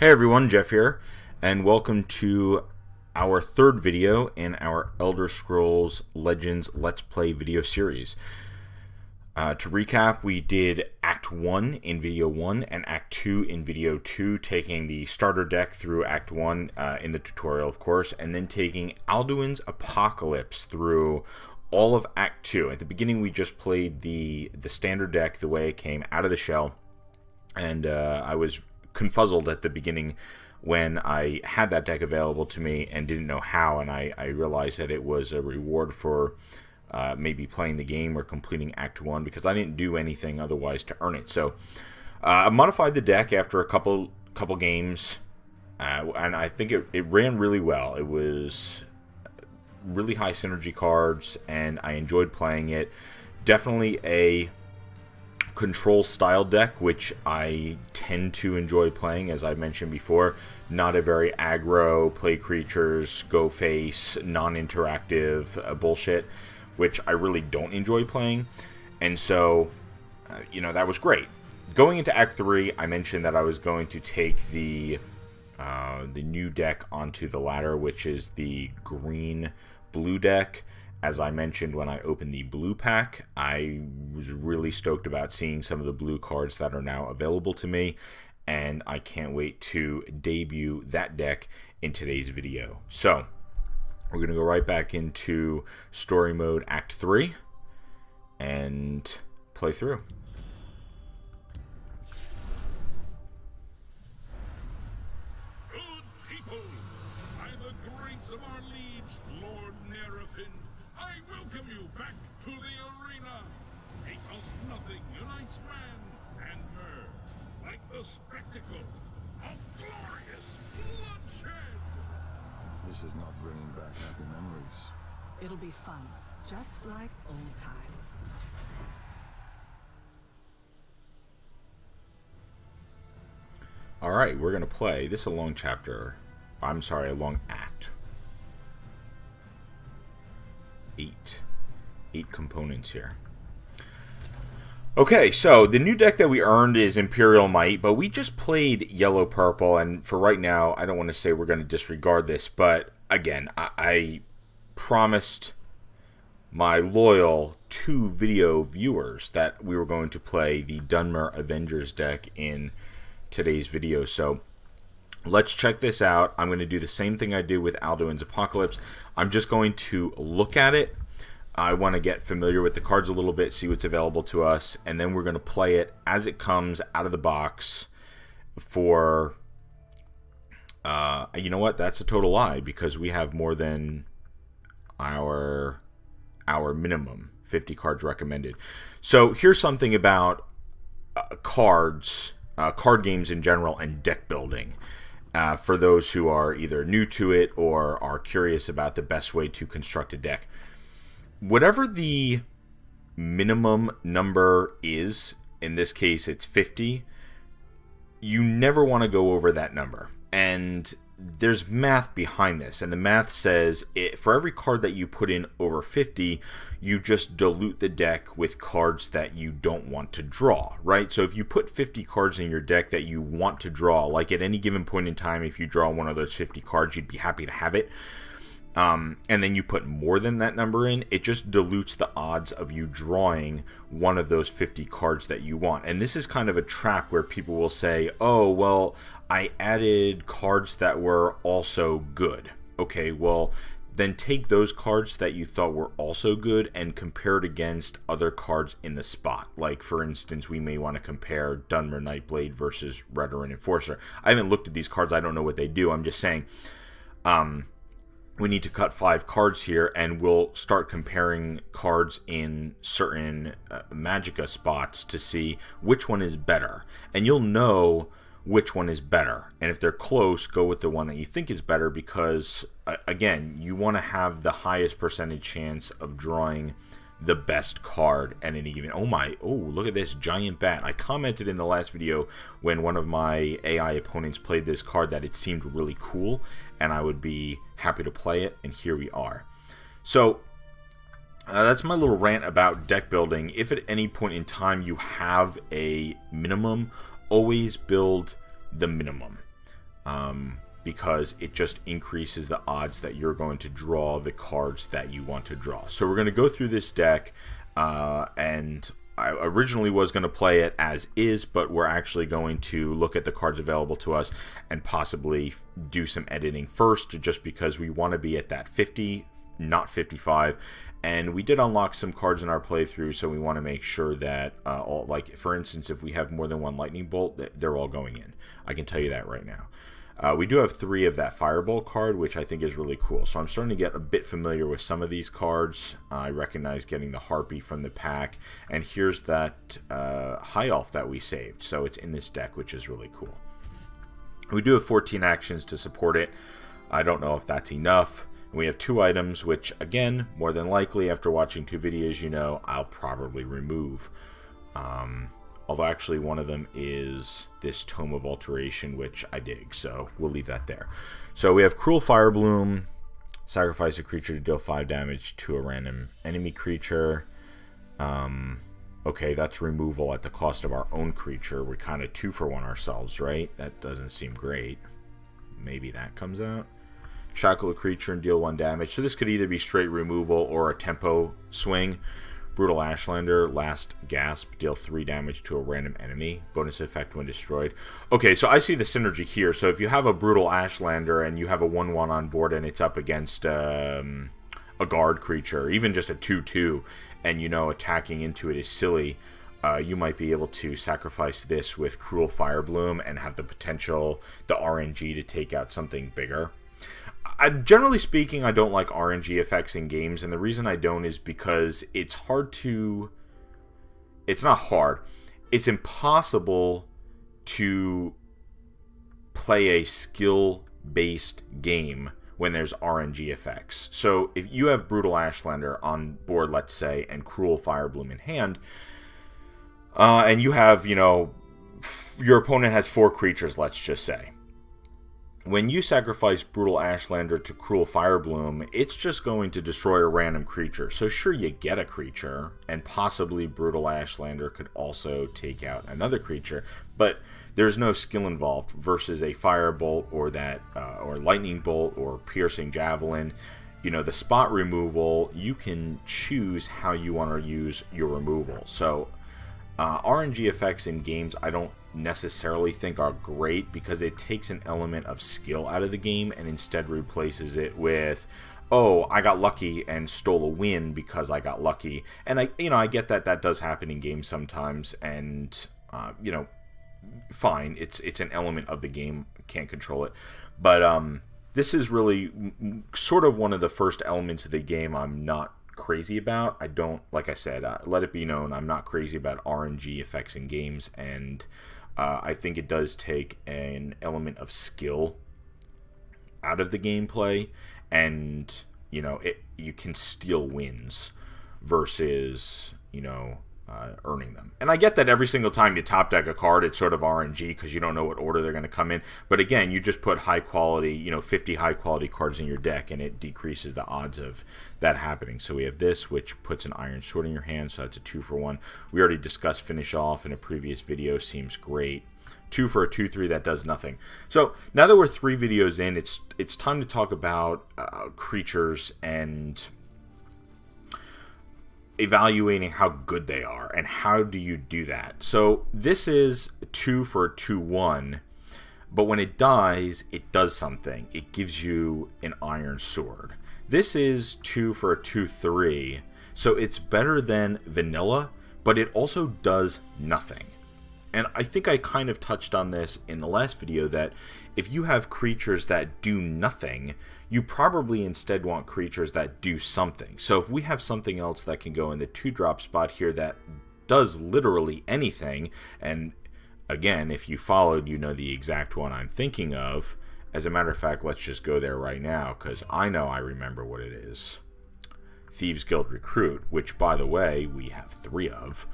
Hey everyone, Jeff here, and welcome to our third video in our Elder Scrolls Legends Let's Play video series. To recap, we did Act 1 in video 1 and Act 2 in video 2, taking the starter deck through Act 1 in the tutorial, of course, and then taking Alduin's Apocalypse through all of Act 2. At the beginning, we just played the standard deck the way it came out of the shell, and I was confuzzled at the beginning when I had that deck available to me and didn't know how, and I realized that it was a reward for maybe playing the game or completing Act 1 because I didn't do anything otherwise to earn it. So I modified the deck after a couple games, and I think it ran really well. It was really high synergy cards, and I enjoyed playing it. Definitely a control style deck, which I tend to enjoy playing, as I mentioned before. Not a very aggro, play creatures, go face, non-interactive bullshit, which I really don't enjoy playing. And so, that was great. Going into Act 3, I mentioned that I was going to take the new deck onto the ladder, which is the green-blue deck. As I mentioned when I opened the blue pack, I was really stoked about seeing some of the blue cards that are now available to me, and I can't wait to debut that deck in today's video. So, we're going to go right back into story mode Act 3 and play through. Good people, by the grace of our liege, Lord Nerefin, I welcome you back to the arena, because nothing unites man and mer like the spectacle of glorious bloodshed. This is not bringing back happy memories. It'll be fun, just like old times. Alright, we're going to play. This is a long chapter. I'm sorry, a long act. 8 components here. Okay, so the new deck that we earned is Imperial Might, but we just played Yellow Purple, and for right now, I don't want to say we're going to disregard this, but again, I promised my loyal 2 video viewers that we were going to play the Dunmer Avengers deck in today's video, so let's check this out. I'm going to do the same thing I did with Alduin's Apocalypse. I'm just going to look at it. I want to get familiar with the cards a little bit, see what's available to us, and then we're going to play it as it comes out of the box for, you know what, that's a total lie, because we have more than our minimum 50 cards recommended. So here's something about cards, card games in general, and deck building. For those who are either new to it or are curious about the best way to construct a deck. Whatever the minimum number is, in this case it's 50, you never want to go over that number. And there's math behind this, and the math says for every card that you put in over 50, you just dilute the deck with cards that you don't want to draw, right? So if you put 50 cards in your deck that you want to draw, like at any given point in time, if you draw one of those 50 cards, you'd be happy to have it. And then you put more than that number in, it just dilutes the odds of you drawing one of those 50 cards that you want. And this is kind of a trap where people will say, oh, well, I added cards that were also good. Okay, well, then take those cards that you thought were also good and compare it against other cards in the spot. Like, for instance, we may want to compare Dunmer Nightblade versus Veteran Enforcer. I haven't looked at these cards. I don't know what they do. I'm just saying, we need to cut 5 cards here, and we'll start comparing cards in certain Magicka spots to see which one is better. And you'll know which one is better. And if they're close, go with the one that you think is better, because, again, you want to have the highest percentage chance of drawing the best card at any given. Oh, look at this giant bat. I commented in the last video when one of my AI opponents played this card that it seemed really cool, and I would be happy to play it, and here we are. So that's my little rant about deck building. If at any point in time you have a minimum, always build the minimum. because it just increases the odds that you're going to draw the cards that you want to draw. So we're going to go through this deck, and I originally was going to play it as is, but we're actually going to look at the cards available to us and possibly do some editing first, just because we want to be at that 50, not 55. And we did unlock some cards in our playthrough, so we want to make sure that, all, like, for instance, if we have more than one lightning bolt, they're all going in. I can tell you that right now. We do have 3 of that Firebolt card, which I think is really cool. So I'm starting to get a bit familiar with some of these cards. I recognize getting the Harpy from the pack. And here's that High Elf that we saved. So it's in this deck, which is really cool. We do have 14 actions to support it. I don't know if that's enough. We have 2 items, which, again, more than likely, after watching 2 videos, you know, I'll probably remove. Although actually one of them is this Tome of Alteration, which I dig, so we'll leave that there. So we have Cruel Firebloom, sacrifice a creature to deal 5 damage to a random enemy creature. Okay, that's removal at the cost of our own creature. We're kind of 2 for 1 ourselves, right? That doesn't seem great. Maybe that comes out. Shackle a creature and deal 1 damage. So this could either be straight removal or a tempo swing. Brutal Ashlander, last gasp, deal 3 damage to a random enemy. Bonus effect when destroyed. Okay, so I see the synergy here. So if you have a Brutal Ashlander and you have a 1/1 on board and it's up against a guard creature, even just a 2/2, and you know attacking into it is silly, you might be able to sacrifice this with Cruel Firebloom and have the potential, the RNG, to take out something bigger. Generally speaking, I don't like RNG effects in games, and the reason I don't is because it's hard to... It's not hard. It's impossible to play a skill-based game when there's RNG effects. So if you have Brutal Ashlander on board, let's say, and Cruel Firebloom in hand, and you have, you know, your opponent has 4 creatures, let's just say. When you sacrifice Brutal Ashlander to Cruel Firebloom, it's just going to destroy a random creature. So sure, you get a creature, and possibly Brutal Ashlander could also take out another creature, but there's no skill involved versus a Firebolt or that or Lightning Bolt or Piercing Javelin. You know, the spot removal, you can choose how you want to use your removal. So RNG effects in games, I don't necessarily think are great because it takes an element of skill out of the game and instead replaces it with, oh, I got lucky and stole a win because I got lucky. And I get that does happen in games sometimes, and you know, fine, it's an element of the game, can't control it. But this is really sort of one of the first elements of the game I'm not crazy about. I don't, like I said, let it be known, I'm not crazy about RNG effects in games, and I think it does take an element of skill out of the gameplay, and you know, you can steal wins versus, you know, earning them. And I get that every single time you top deck a card, it's sort of RNG because you don't know what order they're going to come in. But again, you just put high quality, you know, 50 high quality cards in your deck, and it decreases the odds of that happening. So we have this, which puts an Iron Sword in your hand, so that's a 2 for 1. We already discussed Finish Off in a previous video, seems great. 2 for a 2/3 that does nothing. So now that we're 3 videos in, it's time to talk about creatures and evaluating how good they are, and how do you do that. So this is 2 for a 2/1, but when it dies, it does something. It gives you an Iron Sword. This is 2 for a 2/3, so it's better than vanilla, but it also does nothing. And I think I kind of touched on this in the last video, that if you have creatures that do nothing, you probably instead want creatures that do something. So if we have something else that can go in the 2-drop spot here that does literally anything, and again, if you followed, you know the exact one I'm thinking of. As a matter of fact, let's just go there right now, because I know I remember what it is. Thieves Guild Recruit, which, by the way, we have 3 of.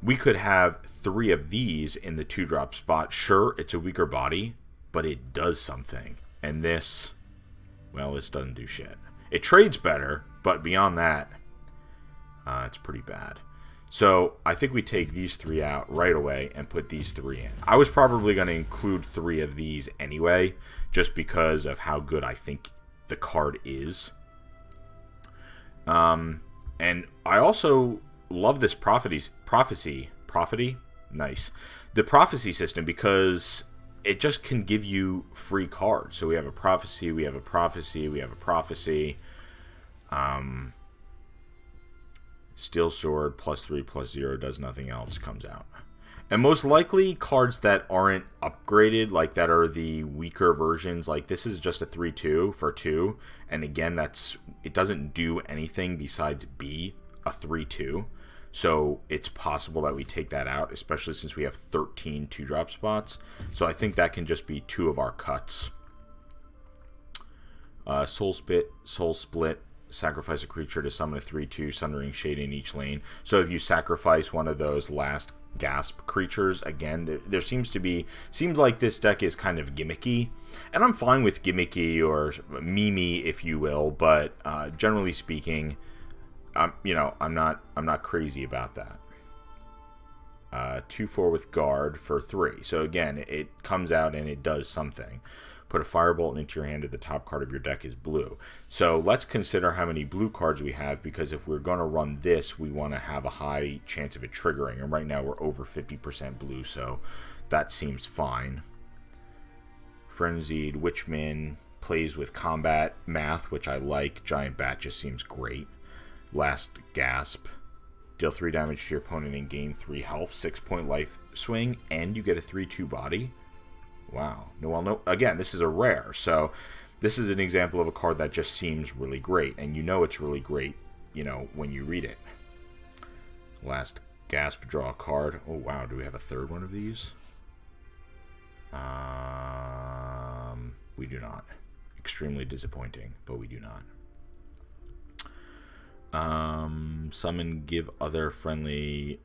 We could have 3 of these in the 2-drop spot. Sure, it's a weaker body, but it does something. And this, well, this doesn't do shit. It trades better, but beyond that, it's pretty bad. So I think we take these 3 out right away and put these 3 in. I was probably going to include 3 of these anyway, just because of how good I think the card is. And I also love this prophecy. Nice. The prophecy system, because it just can give you free cards. So we have a prophecy, we have a prophecy, we have a prophecy. Steel Sword, +3/+0, does nothing else, comes out. And most likely, cards that aren't upgraded, like that are the weaker versions, like this is just a 3/2 for 2. And again, it doesn't do anything besides be a 3/2. So it's possible that we take that out, especially since we have 13 2-drop spots. So I think that can just be 2 of our cuts. Soul Split. Sacrifice a creature to summon a 3/2 Sundering Shade in each lane. So if you sacrifice one of those last gasp creatures, again, there seems like this deck is kind of gimmicky, and I'm fine with gimmicky or memey, if you will, but generally speaking, I'm not crazy about that. 2/4 with guard for 3. So again, it comes out and it does something. Put a Firebolt into your hand if the top card of your deck is blue. So let's consider how many blue cards we have, because if we're going to run this, we want to have a high chance of it triggering. And right now we're over 50% blue, so that seems fine. Frenzied Witchman plays with combat math, which I like. Giant Bat just seems great. Last Gasp. Deal 3 damage to your opponent and gain 3 health. 6-point life swing, and you get a 3/2 body. Wow. No, again, this is a rare, so this is an example of a card that just seems really great, and you know it's really great, when you read it. Last Gasp, draw a card. Oh, wow, do we have a third one of these? We do not. Extremely disappointing, but we do not. Summon, give other friendly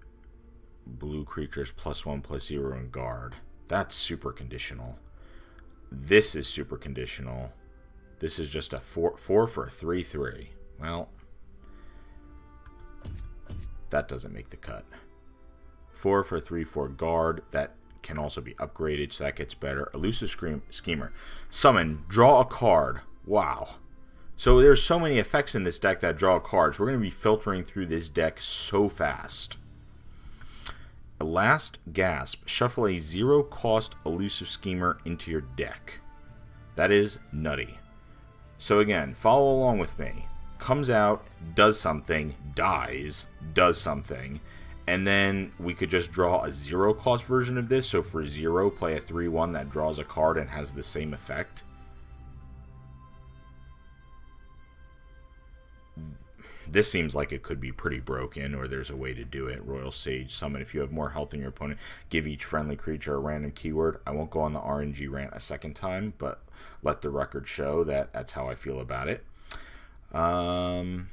blue creatures +1/+0 and guard. That's super conditional. This is super conditional. This is just a 4 for a 3/3. Well, that doesn't make the cut. 4 for 3/4 guard. That can also be upgraded, so that gets better. Elusive Schemer. Summon, draw a card. Wow. So there's so many effects in this deck that draw cards. We're going to be filtering through this deck so fast. Last Gasp, shuffle a 0-cost Elusive Schemer into your deck. That is nutty. So again, follow along with me. Comes out, does something, dies, does something, and then we could just draw a 0-cost version of this. So for 0, play a 3/1 that draws a card and has the same effect. This seems like it could be pretty broken, or there's a way to do it. Royal Sage, summon. If you have more health than your opponent, give each friendly creature a random keyword. I won't go on the RNG rant a second time, but let the record show that that's how I feel about it. Guard,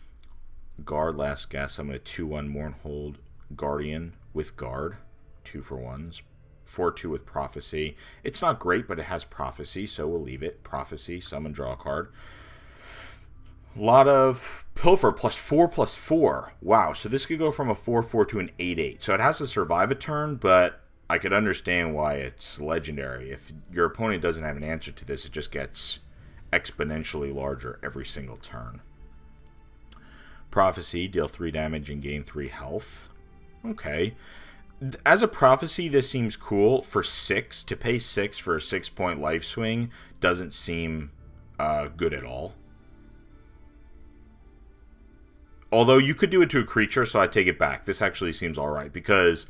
last gas, summon a 2/1 Mournhold Guardian with guard. 2 for 1s. 4/2 with Prophecy. It's not great, but it has Prophecy, so we'll leave it. Prophecy, summon, draw a card. A lot of Pilfer, +4/+4. Wow, so this could go from a 4/4 to an 8/8. So it has to survive a turn, but I could understand why it's legendary. If your opponent doesn't have an answer to this, it just gets exponentially larger every single turn. Prophecy, deal 3 damage and gain 3 health. Okay. As a Prophecy, this seems cool. For 6, to pay 6 for a 6-point life swing doesn't seem good at all. Although you could do it to a creature, so I take it back. This actually seems alright, because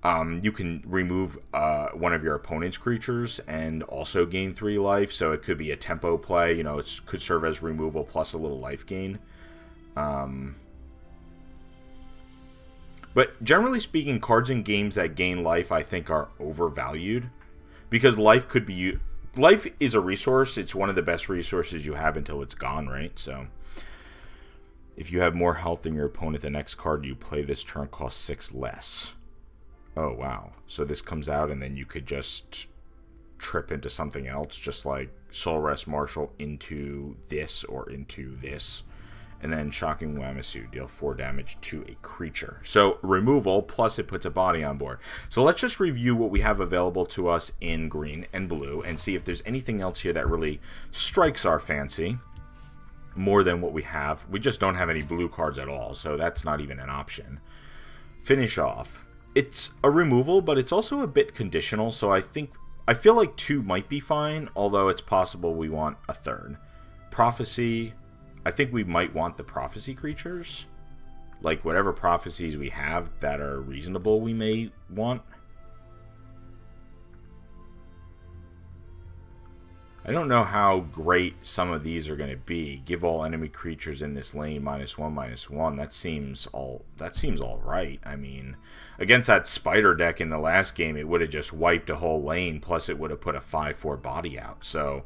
you can remove one of your opponent's creatures and also gain 3 life, so it could be a tempo play. It could serve as removal plus a little life gain. But generally speaking, cards in games that gain life, I think, are overvalued, because life is a resource. It's one of the best resources you have until it's gone, right? So if you have more health than your opponent, the next card you play this turn costs 6 less. Oh, wow. So this comes out, and then you could just trip into something else, just like Soul Rest Marshal into this or into this, And then Shocking Wamasu, deal 4 damage to a creature. So removal, plus it puts a body on board. So let's just review what we have available to us in green and blue and see if there's anything else here that really strikes our fancy more than what we have. We just don't have any blue cards at all, so that's not even an option. Finish off. It's a removal, but it's also a bit conditional, so I feel like 2 might be fine, although it's possible we want a 3rd. Prophecy, I think we might want the prophecy creatures. Like, whatever prophecies we have that are reasonable we may want. I don't know how great some of these are going to be. Give all enemy creatures in this lane -1/-1. That seems all right. I mean, against that spider deck in the last game, it would have just wiped a whole lane, plus it would have put a 5/4 body out. So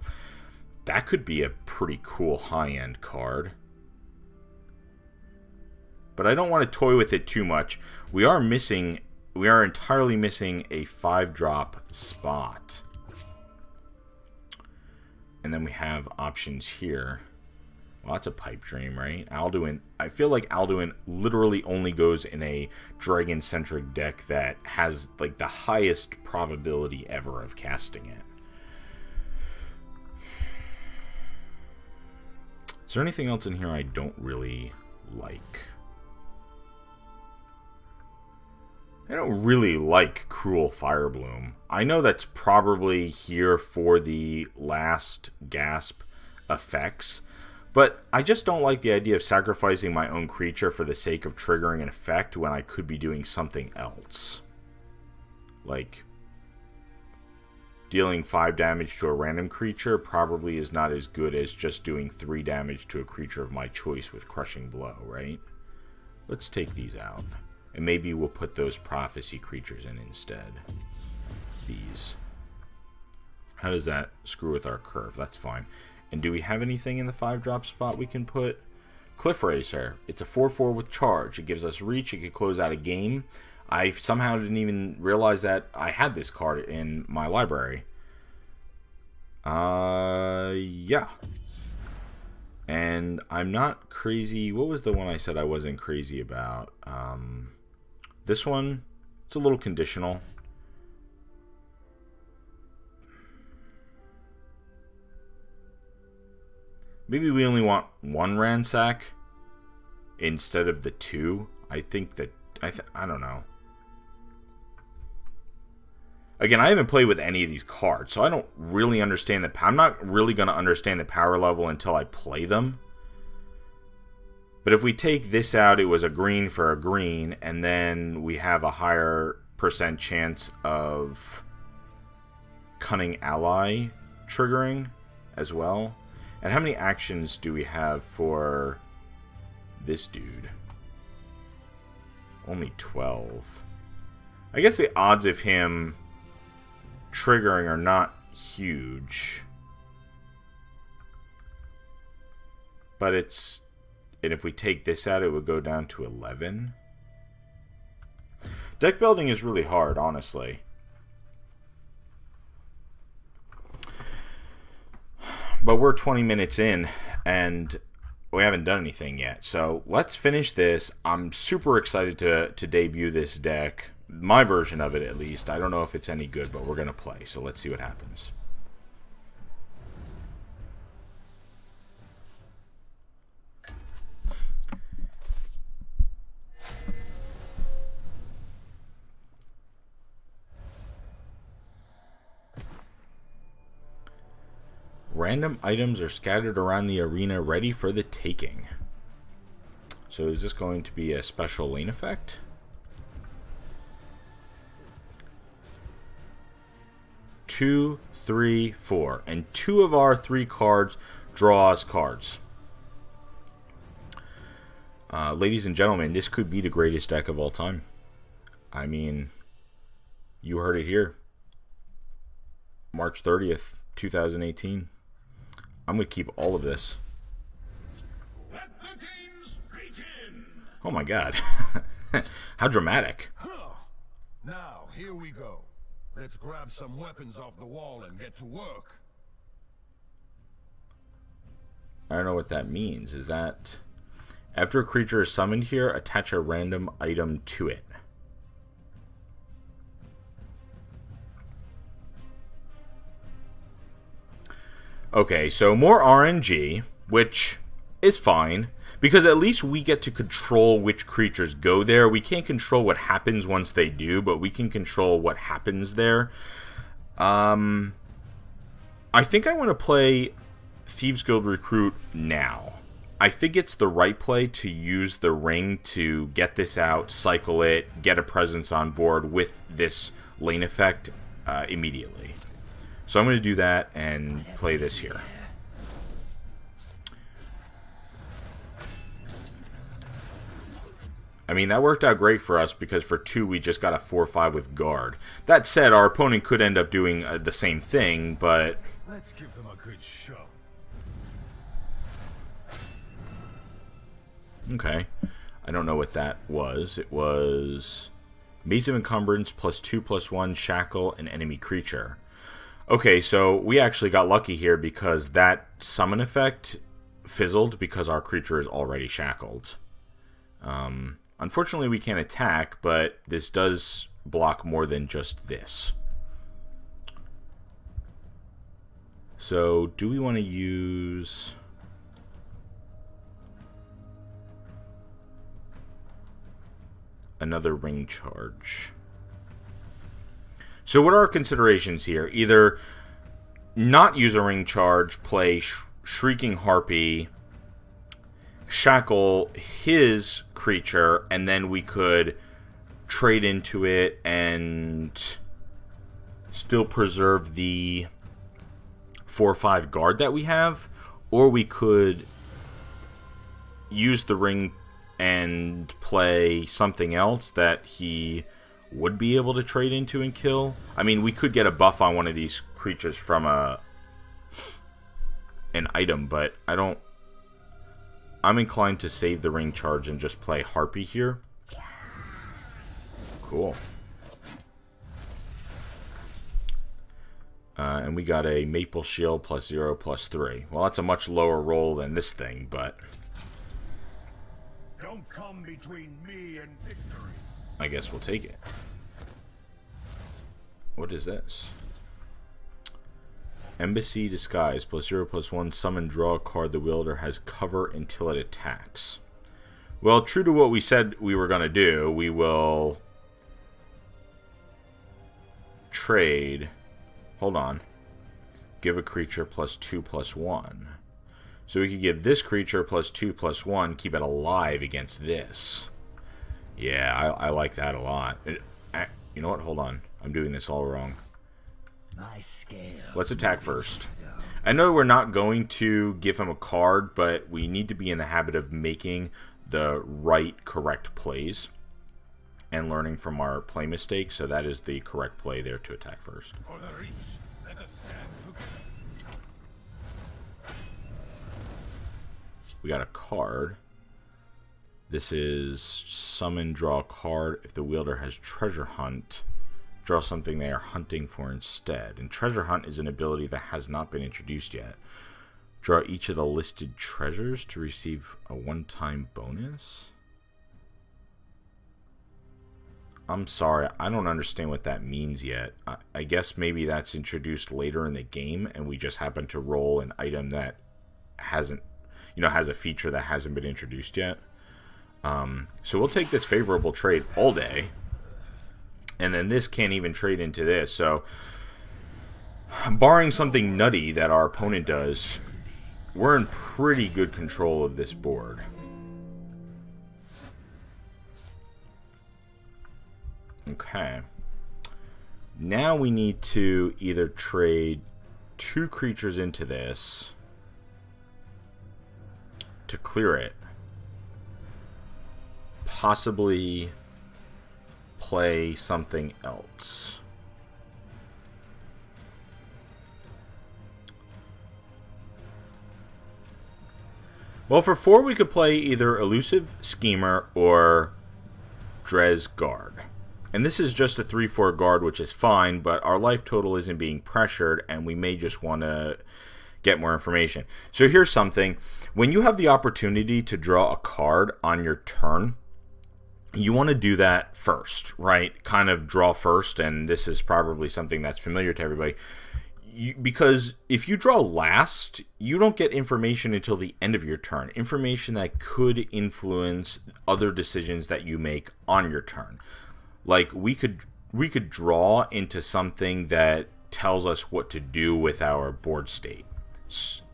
that could be a pretty cool high-end card. But I don't want to toy with it too much. We are entirely missing a 5-drop spot. And then we have options here. Well, that's a pipe dream, right? Alduin. I feel like Alduin literally only goes in a dragon-centric deck that has like the highest probability ever of casting it. Is there anything else in here I don't really like? I don't really like Cruel Firebloom. I know that's probably here for the last gasp effects, but I just don't like the idea of sacrificing my own creature for the sake of triggering an effect when I could be doing something else. Like, dealing 5 damage to a random creature probably is not as good as just doing 3 damage to a creature of my choice with Crushing Blow, right? Let's take these out. And maybe we'll put those prophecy creatures in instead. These. How does that screw with our curve? That's fine. And do we have anything in the 5-drop spot we can put? Cliff Racer. It's a 4/4 with charge. It gives us reach. It could close out a game. I somehow didn't even realize that I had this card in my library. Yeah. And I'm not crazy. What was the one I said I wasn't crazy about? This one, it's a little conditional. Maybe we only want 1 Ransack instead of the 2. I think that I don't know. Again, I haven't played with any of these cards, so I don't really understand I'm not really going to understand the power level until I play them. But if we take this out, it was a green for a green, and then we have a higher % chance of Cunning Ally triggering as well. And how many actions do we have for this dude? Only 12. I guess the odds of him triggering are not huge. But it's... And if we take this out, it would go down to 11. Deck building is really hard, honestly. But we're 20 minutes in, and we haven't done anything yet. So let's finish this. I'm super excited to debut this deck. My version of it, at least. I don't know if it's any good, but we're going to play. So let's see what happens. Random items are scattered around the arena ready for the taking. So is this going to be a special lane effect? Two, 3, 4. And 2 of our 3 cards draw us cards. Ladies and gentlemen, this could be the greatest deck of all time. I mean, you heard it here. March 30th, 2018. I'm going to keep all of this. Let the games begin. Oh my god. How dramatic. Now, here we go. Let's grab some weapons off the wall and get to work. I don't know what that means. Is that... After a creature is summoned here, attach a random item to it. Okay, so more RNG, which is fine, because at least we get to control which creatures go there. We can't control what happens once they do, but we can control what happens there. I think I want to play Thieves Guild Recruit now. I think it's the right play to use the ring to get this out, cycle it, get a presence on board with this lane effect immediately. So I'm going to do that and play this here. I mean, that worked out great for us because for 2 we just got a 4/5 with guard. That said, our opponent could end up doing the same thing, but... Let's give them a good show. Okay. I don't know what that was. It was... Maze of Encumbrance +2/+1, Shackle, an enemy creature. Okay, so we actually got lucky here because that summon effect fizzled because our creature is already shackled. Unfortunately, we can't attack, but this does block more than just this. So, do we want to use... another ring charge? So what are our considerations here? Either not use a ring charge, play Shrieking Harpy, shackle his creature, and then we could trade into it and still preserve the 4/5 guard that we have, or we could use the ring and play something else that he would be able to trade into and kill. I mean, we could get a buff on one of these creatures from an item, but I'm inclined to save the ring charge and just play Harpy here. Cool. And we got a Maple Shield +0/+3. Well, that's a much lower roll than this thing, but... Don't come between me and victory. I guess we'll take it. What is this? Embassy Disguise +0/+1. Summon, draw a card. The wielder has cover until it attacks. Well, true to what we said we were going to do, we will trade. Hold on. Give a creature +2/+1. So we could give this creature +2/+1, keep it alive against this. Yeah, I like that a lot. You know what? Hold on. I'm doing this all wrong. Let's attack first. I know we're not going to give him a card, but we need to be in the habit of making the right, correct plays and learning from our play mistakes. So that is the correct play there to attack first. For the reach, let us stand together. We got a card. This is summon, draw a card. If the wielder has treasure hunt, draw something they are hunting for instead. And treasure hunt is an ability that has not been introduced yet. Draw each of the listed treasures to receive a one-time bonus. I'm sorry, I don't understand what that means yet. I guess maybe that's introduced later in the game and we just happen to roll an item that hasn't, has a feature that hasn't been introduced yet. So we'll take this favorable trade all day. And then this can't even trade into this. So, barring something nutty that our opponent does, we're in pretty good control of this board. Okay. Now we need to either trade 2 creatures into this to clear it. Possibly play something else. Well, for 4 we could play either Elusive Schemer or Drez Guard. And this is just a 3/4 guard, which is fine, but our life total isn't being pressured, and we may just want to get more information. So here's something. When you have the opportunity to draw a card on your turn, you want to do that first, right? Kind of draw first, and this is probably something that's familiar to everybody. Because if you draw last, you don't get information until the end of your turn. Information that could influence other decisions that you make on your turn. Like we could draw into something that tells us what to do with our board state.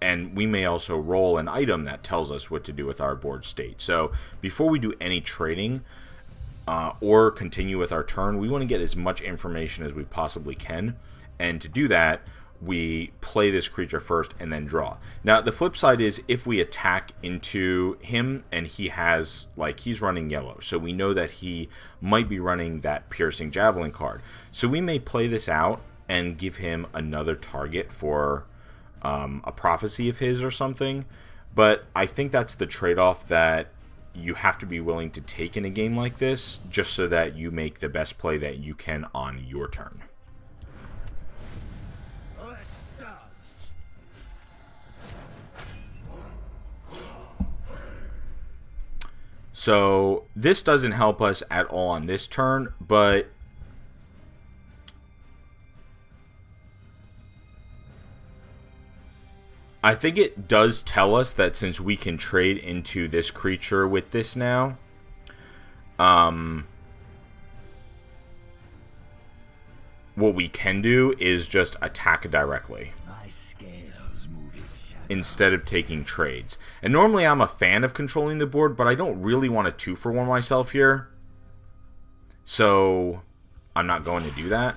And we may also roll an item that tells us what to do with our board state. So before we do any trading or continue with our turn, we want to get as much information as we possibly can. And to do that, we play this creature first and then draw. Now, the flip side is if we attack into him and he has, like, he's running yellow, so we know that he might be running that Piercing Javelin card. So we may play this out and give him another target for a prophecy of his or something. But I think that's the trade-off that you have to be willing to take in a game like this, just so that you make the best play that you can on your turn. So this doesn't help us at all on this turn, but I think it does tell us that since we can trade into this creature with this now, what we can do is just attack directly instead of taking trades. And normally I'm a fan of controlling the board, but I don't really want to 2-for-1 myself here. So I'm not going to do that.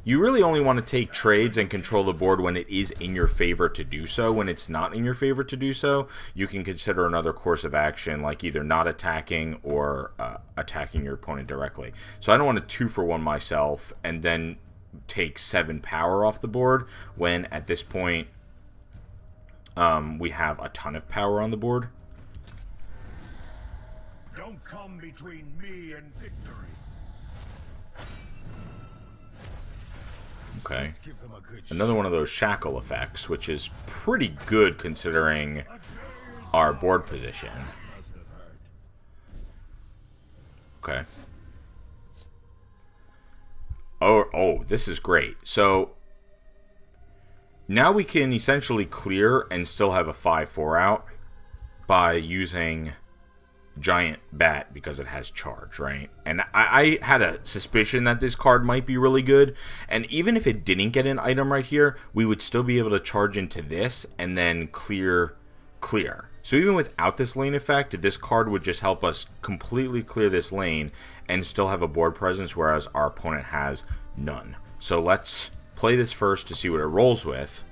You really only want to take trades and control the board when it is in your favor to do so. When it's not in your favor to do so, you can consider another course of action, like either not attacking or attacking your opponent directly. So I don't want to 2-for-1 myself and then take 7 power off the board, when at this point we have a ton of power on the board. Don't come between me and victory. Okay. Another one of those shackle effects, which is pretty good considering our board position. Okay. Oh, this is great. So now we can essentially clear and still have a 5/4 out by using Giant Bat because it has charge, right? And I had a suspicion that this card might be really good, and even if it didn't get an item right here, we would still be able to charge into this and then clear. So even without this lane effect, this card would just help us completely clear this lane and still have a board presence, whereas our opponent has none. So let's play this first to see what it rolls with.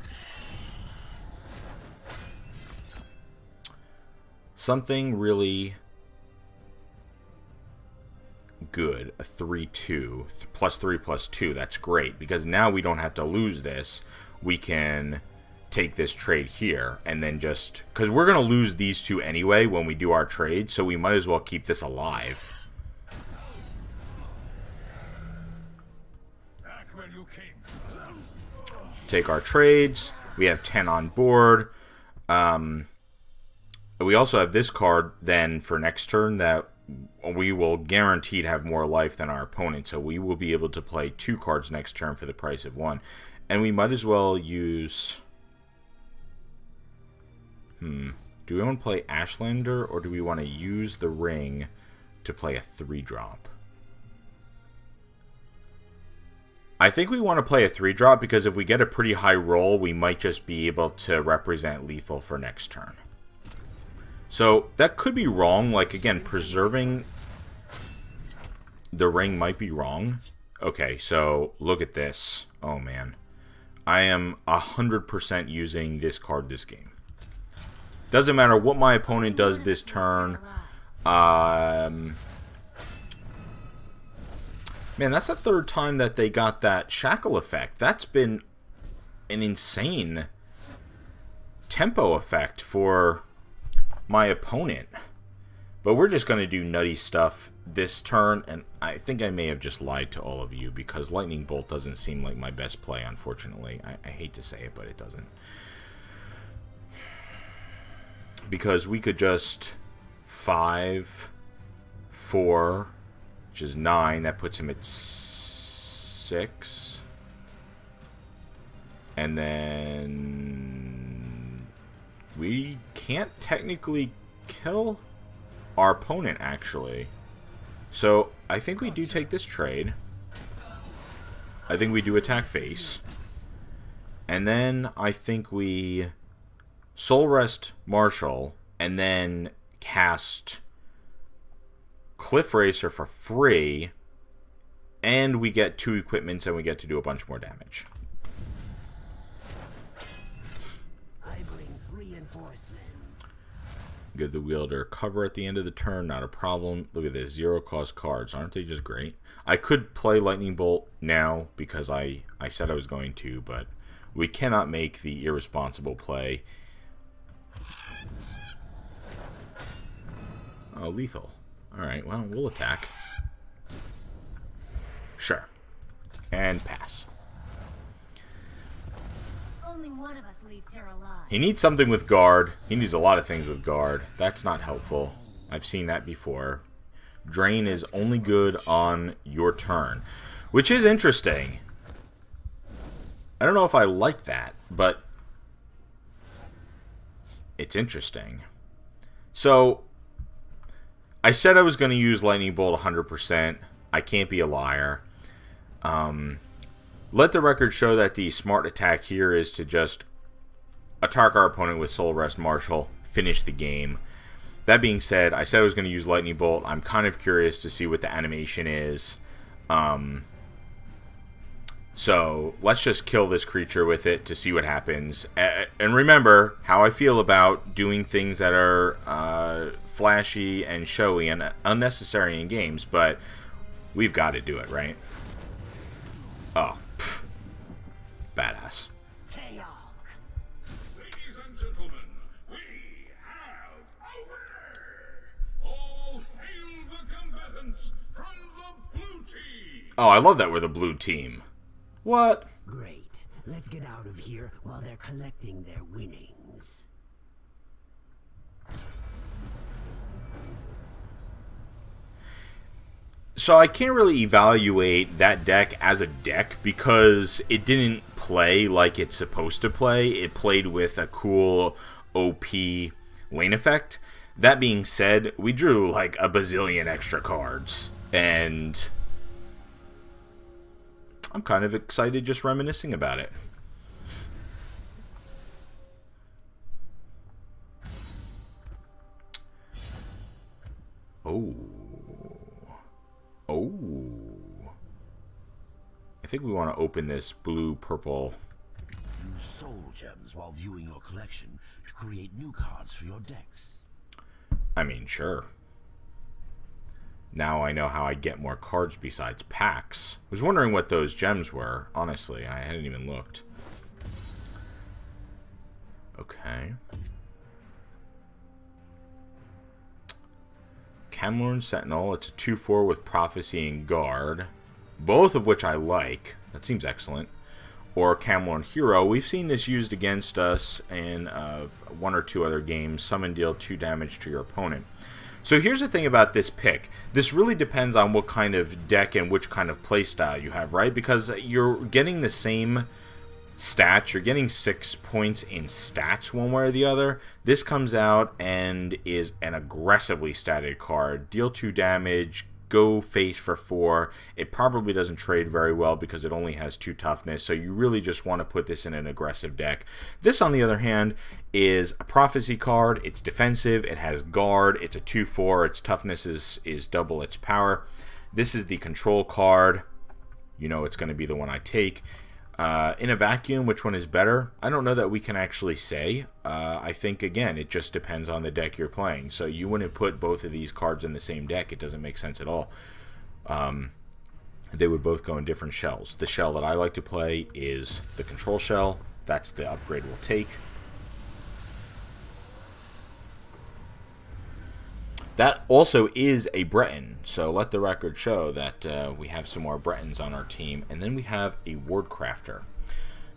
Something really good. A 3/2 +3/+2. That's great, because now we don't have to lose this. We can take this trade here and then just, because we're going to lose these two anyway when we do our trade, so we might as well keep this alive. Take our trades. We have 10 on board. We also have this card then for next turn that we will guaranteed have more life than our opponent, so we will be able to play 2 cards next turn for the price of 1. And we might as well use... Do we want to play Ashlander, or do we want to use the ring to play a 3-drop? I think we want to play a 3-drop because if we get a pretty high roll, we might just be able to represent lethal for next turn. So that could be wrong. Like, again, preserving the ring might be wrong. Okay, so look at this. Oh, man. I am 100% using this card this game. Doesn't matter what my opponent does this turn. Man, that's the 3rd time that they got that shackle effect. That's been an insane tempo effect for my opponent. But we're just going to do nutty stuff this turn, and I think I may have just lied to all of you, because Lightning Bolt doesn't seem like my best play, unfortunately. I hate to say it, but it doesn't. Because we could just 5, 4, which is 9. That puts him at 6. And then we can't technically kill our opponent, actually. So I think we do take this trade. I think we do attack face. And then I think we Soul Rest Marshall and then cast Cliff Racer for free. And we get 2 equipments and we get to do a bunch more damage. Give the wielder cover at the end of the turn, not a problem. Look at this, 0 cost cards. Aren't they just great? I could play Lightning Bolt now because I said I was going to, but we cannot make the irresponsible play. Oh, lethal. Alright, well, we'll attack. Sure. And pass. Only one of us leaves here alive. He needs something with guard. He needs a lot of things with guard. That's not helpful. I've seen that before. Drain is only good on your turn, which is interesting. I don't know if I like that, but it's interesting. So, I said I was going to use Lightning Bolt 100%. I can't be a liar. Let the record show that the smart attack here is to just attack our opponent with Soul Rest Marshall, finish the game. That being said, I said I was going to use Lightning Bolt. I'm kind of curious to see what the animation is. So let's just kill this creature with it to see what happens. And remember how I feel about doing things that are flashy and showy and unnecessary in games, but we've got to do it, right? Oh. Badass. Ladies and gentlemen, we have a winner! All hail the combatants from the blue team! Oh, I love that we're the blue team. What? Great. Let's get out of here while they're collecting their winnings. So I can't really evaluate that deck as a deck because it didn't play like it's supposed to play. It played with a cool OP lane effect. That being said, we drew like a bazillion extra cards, and I'm kind of excited just reminiscing about it. Oh. I think we want to open this blue-purple. Use soul gems while viewing your collection to create new cards for your decks. I mean, sure. Now I know how I get more cards besides packs. I was wondering what those gems were. Honestly, I hadn't even looked. Okay. Camlorn Sentinel. It's a 2/4 with Prophecy and Guard. Both of which I like. That seems excellent. Or Camlorn Hero. We've seen this used against us in 1 or 2 other games. Summon, deal 2 damage to your opponent. So here's the thing about this pick. This really depends on what kind of deck and which kind of playstyle you have, right? Because you're getting the same stats. You're getting 6 points in stats one way or the other. This comes out and is an aggressively statted card. Deal 2 damage, go face for 4. It probably doesn't trade very well because it only has 2 toughness, so you really just want to put this in an aggressive deck. This, on the other hand, is a Prophecy card. It's defensive, it has guard, it's a 2/4, its toughness is double its power. This is the control card. You know it's going to be the one I take. In a vacuum, which one is better? I don't know that we can actually say. I think, again, it just depends on the deck you're playing. So you wouldn't put both of these cards in the same deck. It doesn't make sense at all. They would both go in different shells. The shell that I like to play is the control shell. That's the upgrade we'll take. That also is a Breton, so let the record show that we have some more Bretons on our team. And then we have a Ward Crafter.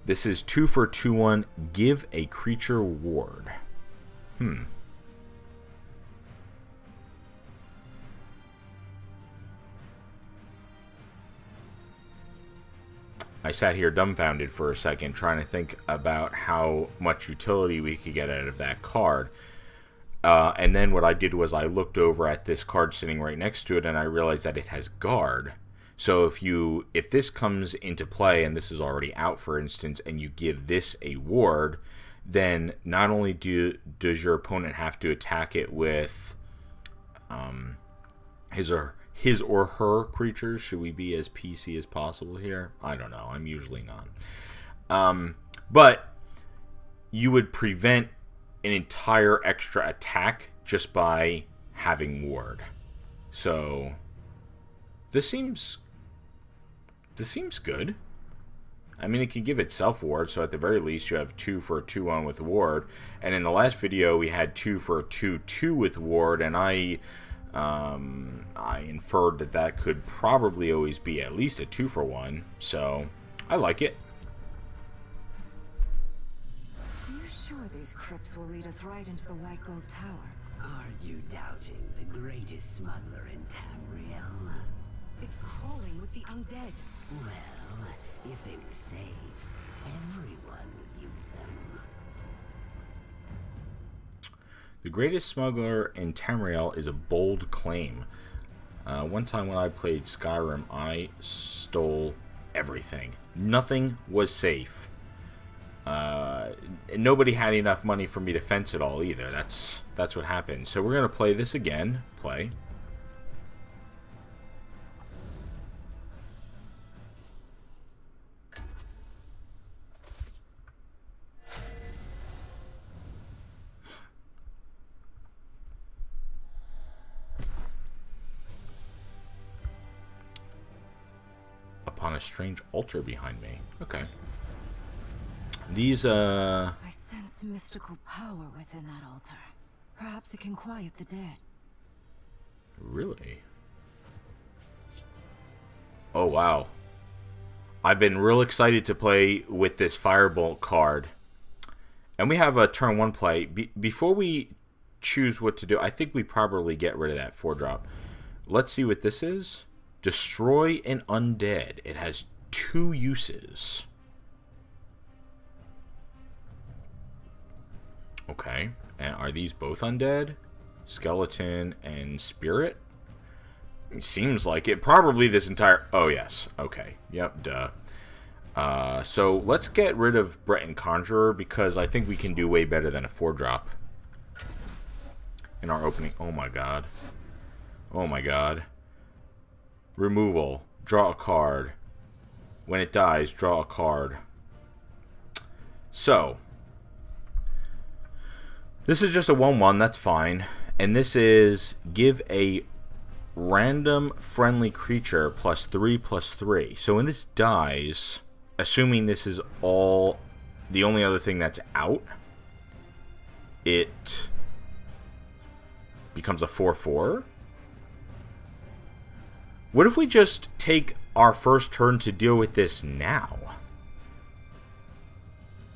This is 2 for 2/1. Give a creature ward. I sat here dumbfounded for a second, trying to think about how much utility we could get out of that card. And then what I did was I looked over at this card sitting right next to it, and I realized that it has guard. So if this comes into play, and this is already out, for instance, and you give this a ward, then not only does your opponent have to attack it with his or her creatures. Should we be as PC as possible here? I don't know. I'm usually not. But you would prevent an entire extra attack just by having ward. So this seems good. I mean, it can give itself ward, so at the very least you have 2 for a 2/1 with ward. And in the last video we had 2 for a 2/2 with ward, and I inferred that could probably always be at least a 2 for 1. So I like it. Are you sure these crypts will lead us right into the White Gold Tower? Are you doubting the greatest smuggler in Tamriel? It's crawling with the undead. Well, if they were safe, everyone would use them. The greatest smuggler in Tamriel is a bold claim. One time when I played Skyrim, I stole everything. Nothing was safe. Nobody had enough money for me to fence it all either. That's what happened. So we're gonna play this again. Play. Upon a strange altar behind me. Okay. These, I sense mystical power within that altar. Perhaps it can quiet the dead. Really? Oh, wow. I've been real excited to play with this Firebolt card. And we have a turn 1 play. Before we choose what to do, I think we probably get rid of that 4-drop. Let's see what this is. Destroy an undead. It has 2 uses. Okay. And are these both undead? Skeleton and spirit? It seems like it. Probably this entire... Oh, yes. Okay. Yep, duh. So let's get rid of Breton Conjurer, because I think we can do way better than a 4-drop in our opening. Oh, my God. Oh, my God. Removal. Draw a card. When it dies, draw a card. So, this is just a 1/1, that's fine. And this is give a random friendly creature +3/+3. So when this dies, assuming this is all the only other thing that's out, it becomes a 4/4. What if we just take our first turn to deal with this now?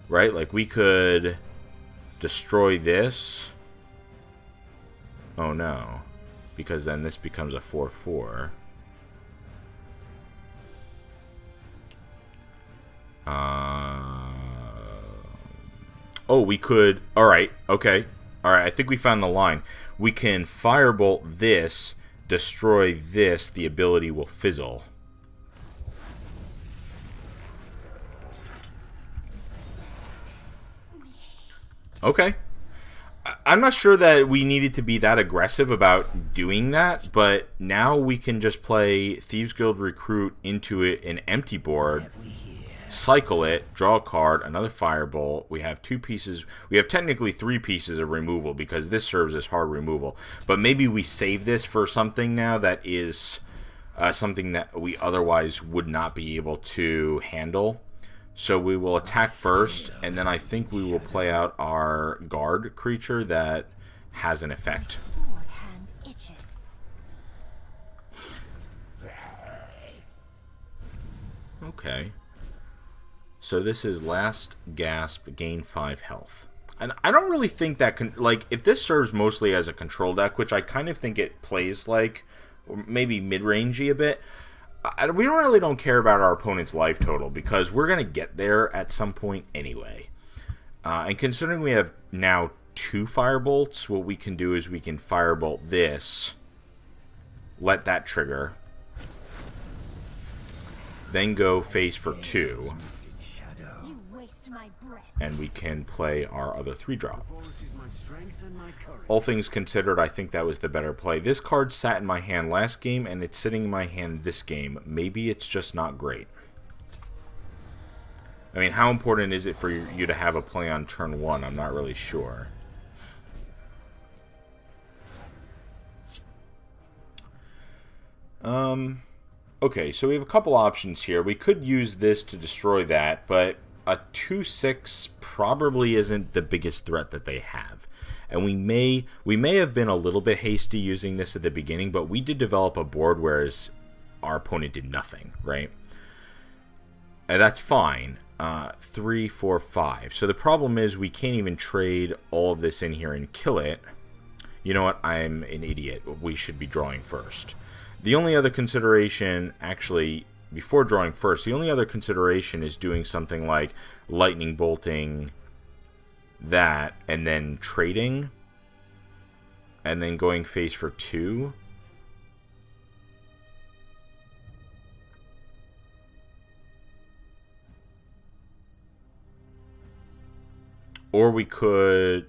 Right? Like, we could destroy this. Oh, no. Because then this becomes a 4/4. Oh, we could... Alright, okay. Alright, I think we found the line. We can Firebolt this... Destroy this, the ability will fizzle. Okay. I'm not sure that we needed to be that aggressive about doing that, but now we can just play Thieves Guild Recruit into an empty board, cycle it, draw a card, another Firebolt. We have 2 pieces. We have technically 3 pieces of removal because this serves as hard removal. But maybe we save this for something now that is something that we otherwise would not be able to handle. So we will attack first, and then I think we will play out our guard creature that has an effect. Sword hand itches. Okay. So this is last gasp, gain 5 health. And I don't really think that like, if this serves mostly as a control deck, which I kind of think it plays like, or maybe mid-rangey a bit, we really don't care about our opponent's life total, because we're going to get there at some point anyway. And considering we have now 2 firebolts, what we can do is we can firebolt this, let that trigger, then go face for 2, You waste my breath. and we can play our other 3-drop. All things considered, I think that was the better play. This card sat in my hand last game, and it's sitting in my hand this game. Maybe it's just not great. I mean, how important is it for you to have a play on turn 1? I'm not really sure. Okay, so we have a couple options here. We could use this to destroy that, but a 2/6 probably isn't the biggest threat that they have. And we may have been a little bit hasty using this at the beginning, but we did develop a board whereas our opponent did nothing, right? And that's fine. 3, 4, 5. So the problem is we can't even trade all of this in here and kill it. You know what? I'm an idiot. We should be drawing first. The only other consideration, actually, before drawing first, the only other consideration is doing something like lightning bolting that, and then trading, and then going face for 2. Or we could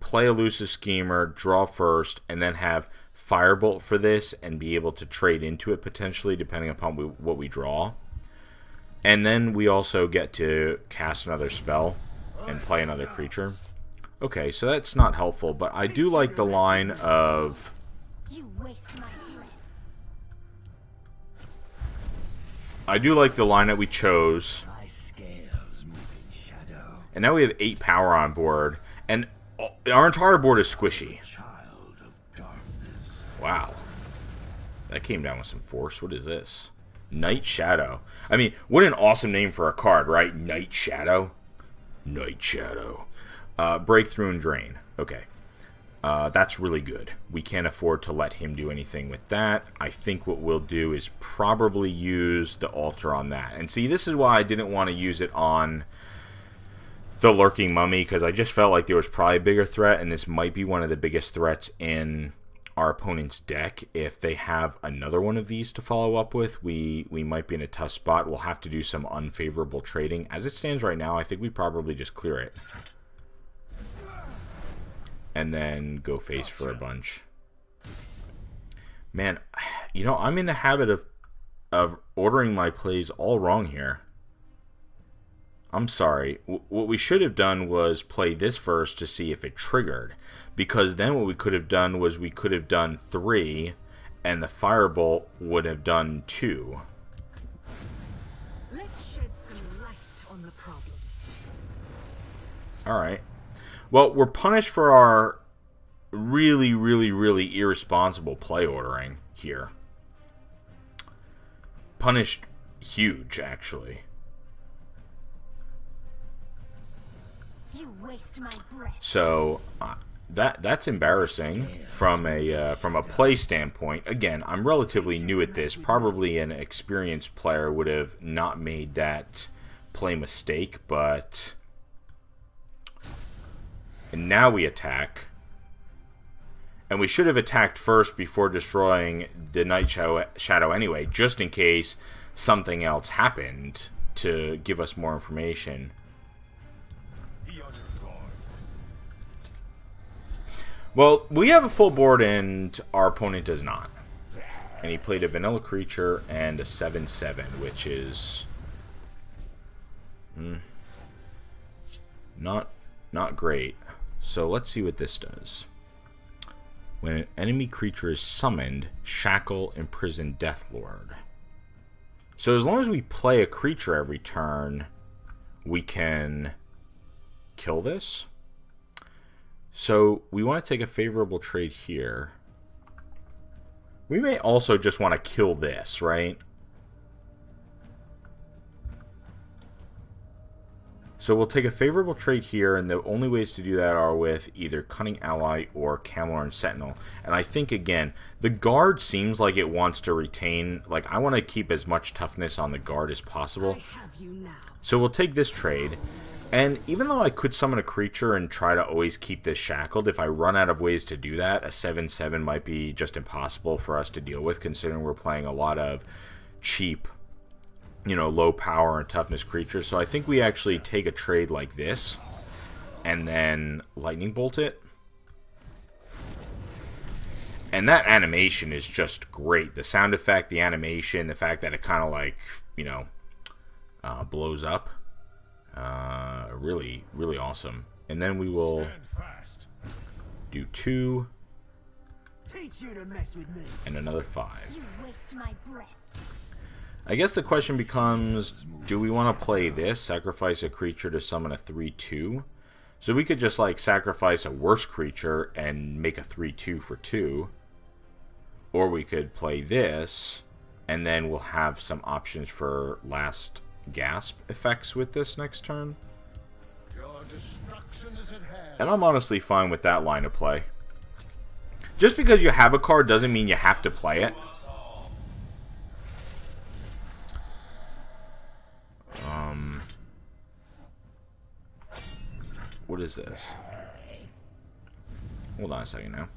play Elusive Schemer, draw first, and then have Firebolt for this and be able to trade into it potentially, depending upon what we draw. And then we also get to cast another spell and play another creature. Okay, so that's not helpful, but I do like the line of... You waste my breath. I do like the line that we chose. My scales move in shadow. And now we have 8 power on board, and our entire board is squishy. Child of darkness. Wow. That came down with some force. What is this? Night Shadow. I mean, what an awesome name for a card, right? Night Shadow. Night Shadow. Breakthrough and Drain. Okay. That's really good. We can't afford to let him do anything with that. I think what we'll do is probably use the altar on that. And see, this is why I didn't want to use it on the Lurking Mummy, because I just felt like there was probably a bigger threat, and this might be one of the biggest threats in our opponent's deck. If they have another one of these to follow up with, we might be in a tough spot. We'll have to do some unfavorable trading. As it stands right now, I think we probably just clear it. And then go face for a bunch. Man, you know, I'm in the habit of ordering my plays all wrong here. I'm sorry. What we should have done was play this first to see if it triggered. Because then what we could have done was we could have done 3, and the Firebolt would have done 2. Let's shed some light on the problem. Alright. Well, we're punished for our really, really, really irresponsible play ordering here. Punished huge, actually. You waste my breath. So that's embarrassing from a play standpoint. Again, I'm relatively new at this. Probably an experienced player would have not made that play mistake, but... And now we attack. And we should have attacked first before destroying the Night Shadow anyway, just in case something else happened to give us more information. Well, we have a full board and our opponent does not. And he played a vanilla creature and a 7/7, which is not great. So let's see what this does. When an enemy creature is summoned, shackle, imprison Deathlord. So as long as we play a creature every turn, we can kill this. So we want to take a favorable trade here. We may also just want to kill this, right? So we'll take a favorable trait here, and the only ways to do that are with either Cunning Ally or Camelorn Sentinel. And I think, again, the guard seems like it wants to retain... Like, I want to keep as much toughness on the guard as possible. I have you now. So we'll take this trade. And even though I could summon a creature and try to always keep this shackled, if I run out of ways to do that, a 7/7 might be just impossible for us to deal with, considering we're playing a lot of cheap, you know, low power and toughness creatures. So I think we actually take a trade like this and then lightning bolt it. And that animation is just great. The sound effect, the animation, the fact that it kind of like, you know, blows up. Really, really awesome. And then we will do 2 Teach you to mess with me. and another 5. You waste my breath. I guess the question becomes, do we want to play this, sacrifice a creature to summon a 3/2? So we could just like sacrifice a worse creature and make a 3/2 for 2. Or we could play this, and then we'll have some options for last gasp effects with this next turn. Your destruction is at hand. And I'm honestly fine with that line of play. Just because you have a card doesn't mean you have to play it. What is this? Hold on a second now.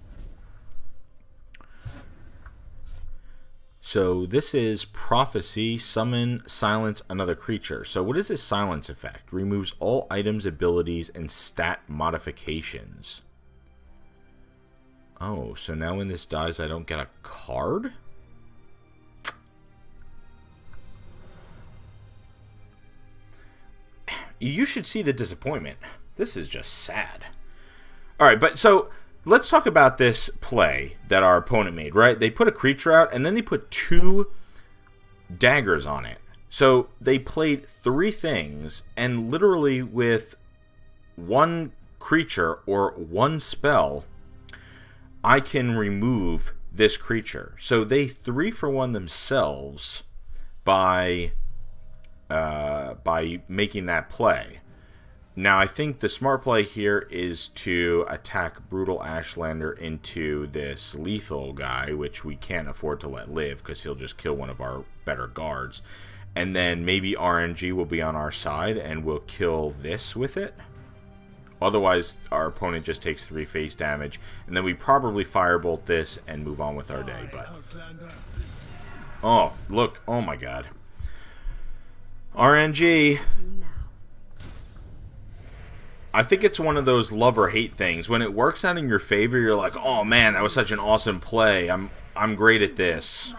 So this is Prophecy, summon, silence another creature. So what is this silence effect? Removes all items, abilities, and stat modifications. Oh, so now when this dies I don't get a card? You should see the disappointment. This is just sad. Alright, but so let's talk about this play that our opponent made, right? They put a creature out, and then they put 2 daggers on it. So they played 3 things, and literally with 1 creature or 1 spell, I can remove this creature. So they 3-for-1 themselves by making that play. Now, I think the smart play here is to attack Brutal Ashlander into this lethal guy, which we can't afford to let live because he'll just kill one of our better guards. And then maybe RNG will be on our side and we'll kill this with it. Otherwise, our opponent just takes 3 face damage. And then we probably firebolt this and move on with our day. But oh, look. Oh, my God. RNG. I think it's one of those love or hate things. When it works out in your favor, you're like, oh man, that was such an awesome play. I'm great at this.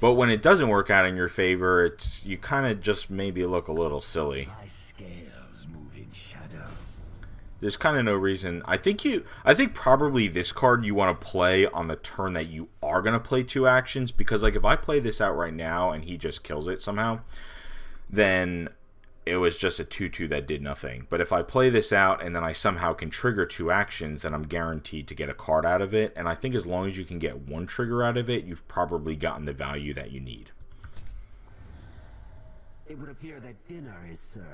But when it doesn't work out in your favor, it's you kind of just maybe look a little silly. My scales move in shadow. There's kind of no reason. I think probably this card you want to play on the turn that you are going to play 2 actions, because like if I play this out right now and he just kills it somehow, then it was just a 2/2 that did nothing. But if I play this out and then I somehow can trigger 2 actions, then I'm guaranteed to get a card out of it. And I think as long as you can get 1 trigger out of it, you've probably gotten the value that you need. It would appear that dinner is served.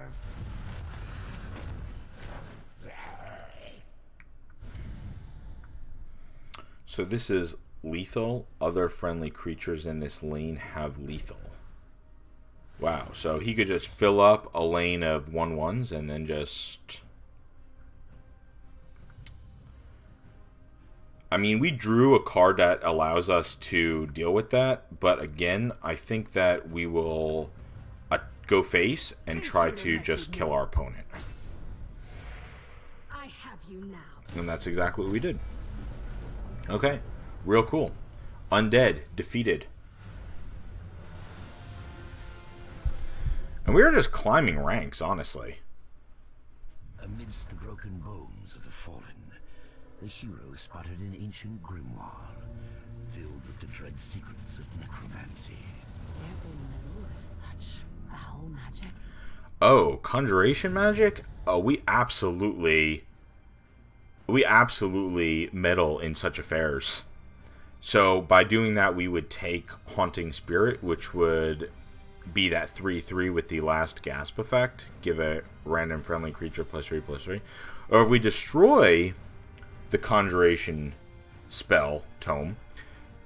So this is lethal. Other friendly creatures in this lane have lethal. Wow, so he could just fill up a lane of 1/1s and then just... I mean, we drew a card that allows us to deal with that, but again, I think that we will go face and try to just kill our opponent. I have you now. And that's exactly what we did. Okay, real cool. Undead, defeated. And we were just climbing ranks, honestly. Amidst the broken bones of the fallen, the hero spotted an ancient grimoire filled with the dread secrets of necromancy. They're in the middle of such foul magic. Oh, conjuration magic? Oh, we absolutely meddle in such affairs. So by doing that, we would take Haunting Spirit, which would be that 3/3 with the last gasp effect, give a random friendly creature +3/+3. Or if we destroy the Conjuration spell tome,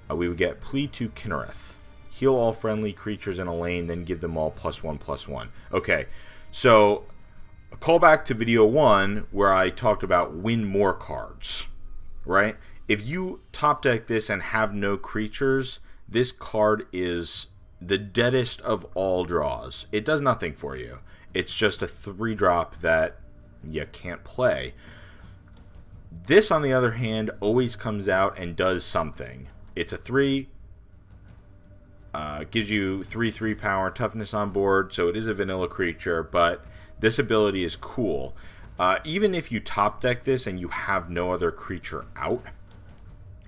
we would get Plea to Kinnereth. Heal all friendly creatures in a lane, then give them all +1/+1. Okay, so a callback to video 1 where I talked about win more cards, right? If you top deck this and have no creatures, this card is the deadest of all draws. It does nothing for you. It's just a 3-drop that you can't play. This, on the other hand, always comes out and does something. It's a 3, gives you 3/3 power, toughness on board, so it is a vanilla creature, but this ability is cool. Even if you top deck this and you have no other creature out,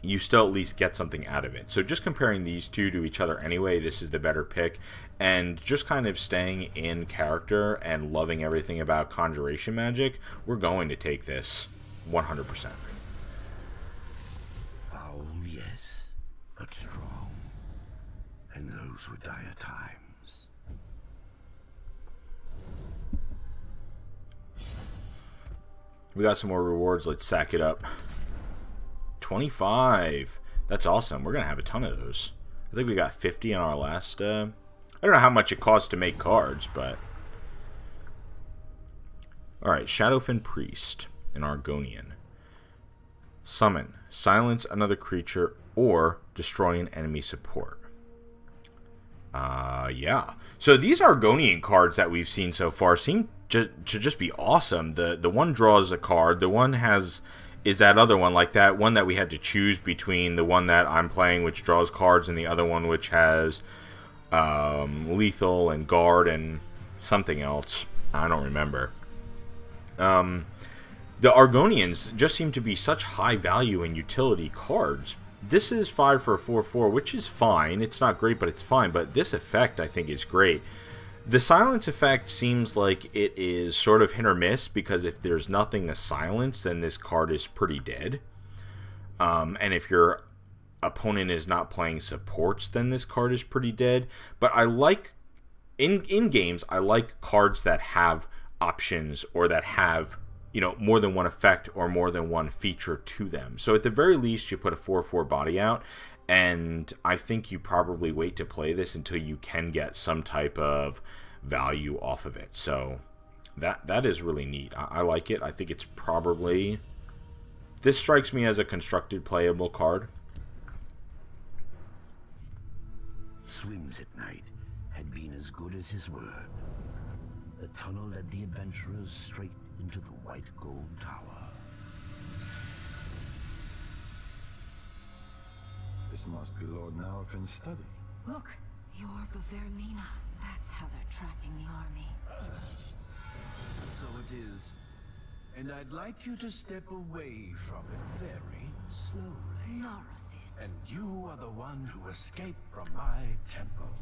you still at least get something out of it. So just comparing these two to each other anyway, this is the better pick. And just kind of staying in character and loving everything about Conjuration Magic, we're going to take this 100%. Foul, yes, but strong. And those were dire times. We got some more rewards. Let's sack it up. 25. That's awesome. We're going to have a ton of those. I think we got 50 on our last... I don't know how much it costs to make cards, but... Alright, Shadowfen Priest, an Argonian. Summon. Silence another creature or destroy an enemy support. Yeah. So these Argonian cards that we've seen so far seem to just be awesome. The one draws a card. The one is that other one, like that one that we had to choose between the one that I'm playing, which draws cards, and the other one which has lethal and guard and something else. I don't remember. The Argonians just seem to be such high value and utility cards. This is 5 for a 4/4, which is fine. It's not great, but it's fine. But this effect, I think, is great. The silence effect seems like it is sort of hit or miss, because if there's nothing to silence, then this card is pretty dead. And if your opponent is not playing supports, then this card is pretty dead. But I like, in games, I like cards that have options or that have, you know, more than one effect or more than one feature to them. So at the very least, you put a 4/4 body out, and I think you probably wait to play this until you can get some type of value off of it. So that is really neat. I like it. I think it's probably... This strikes me as a constructed playable card. Swims at night had been as good as his word. The tunnel led the adventurers straight into the white gold tower. This must be Lord Narfin's study. Look, the orb of Vermina. That's how they're tracking the army. So it is. And I'd like you to step away from it very slowly. Narfin. And you are the one who escaped from my temple.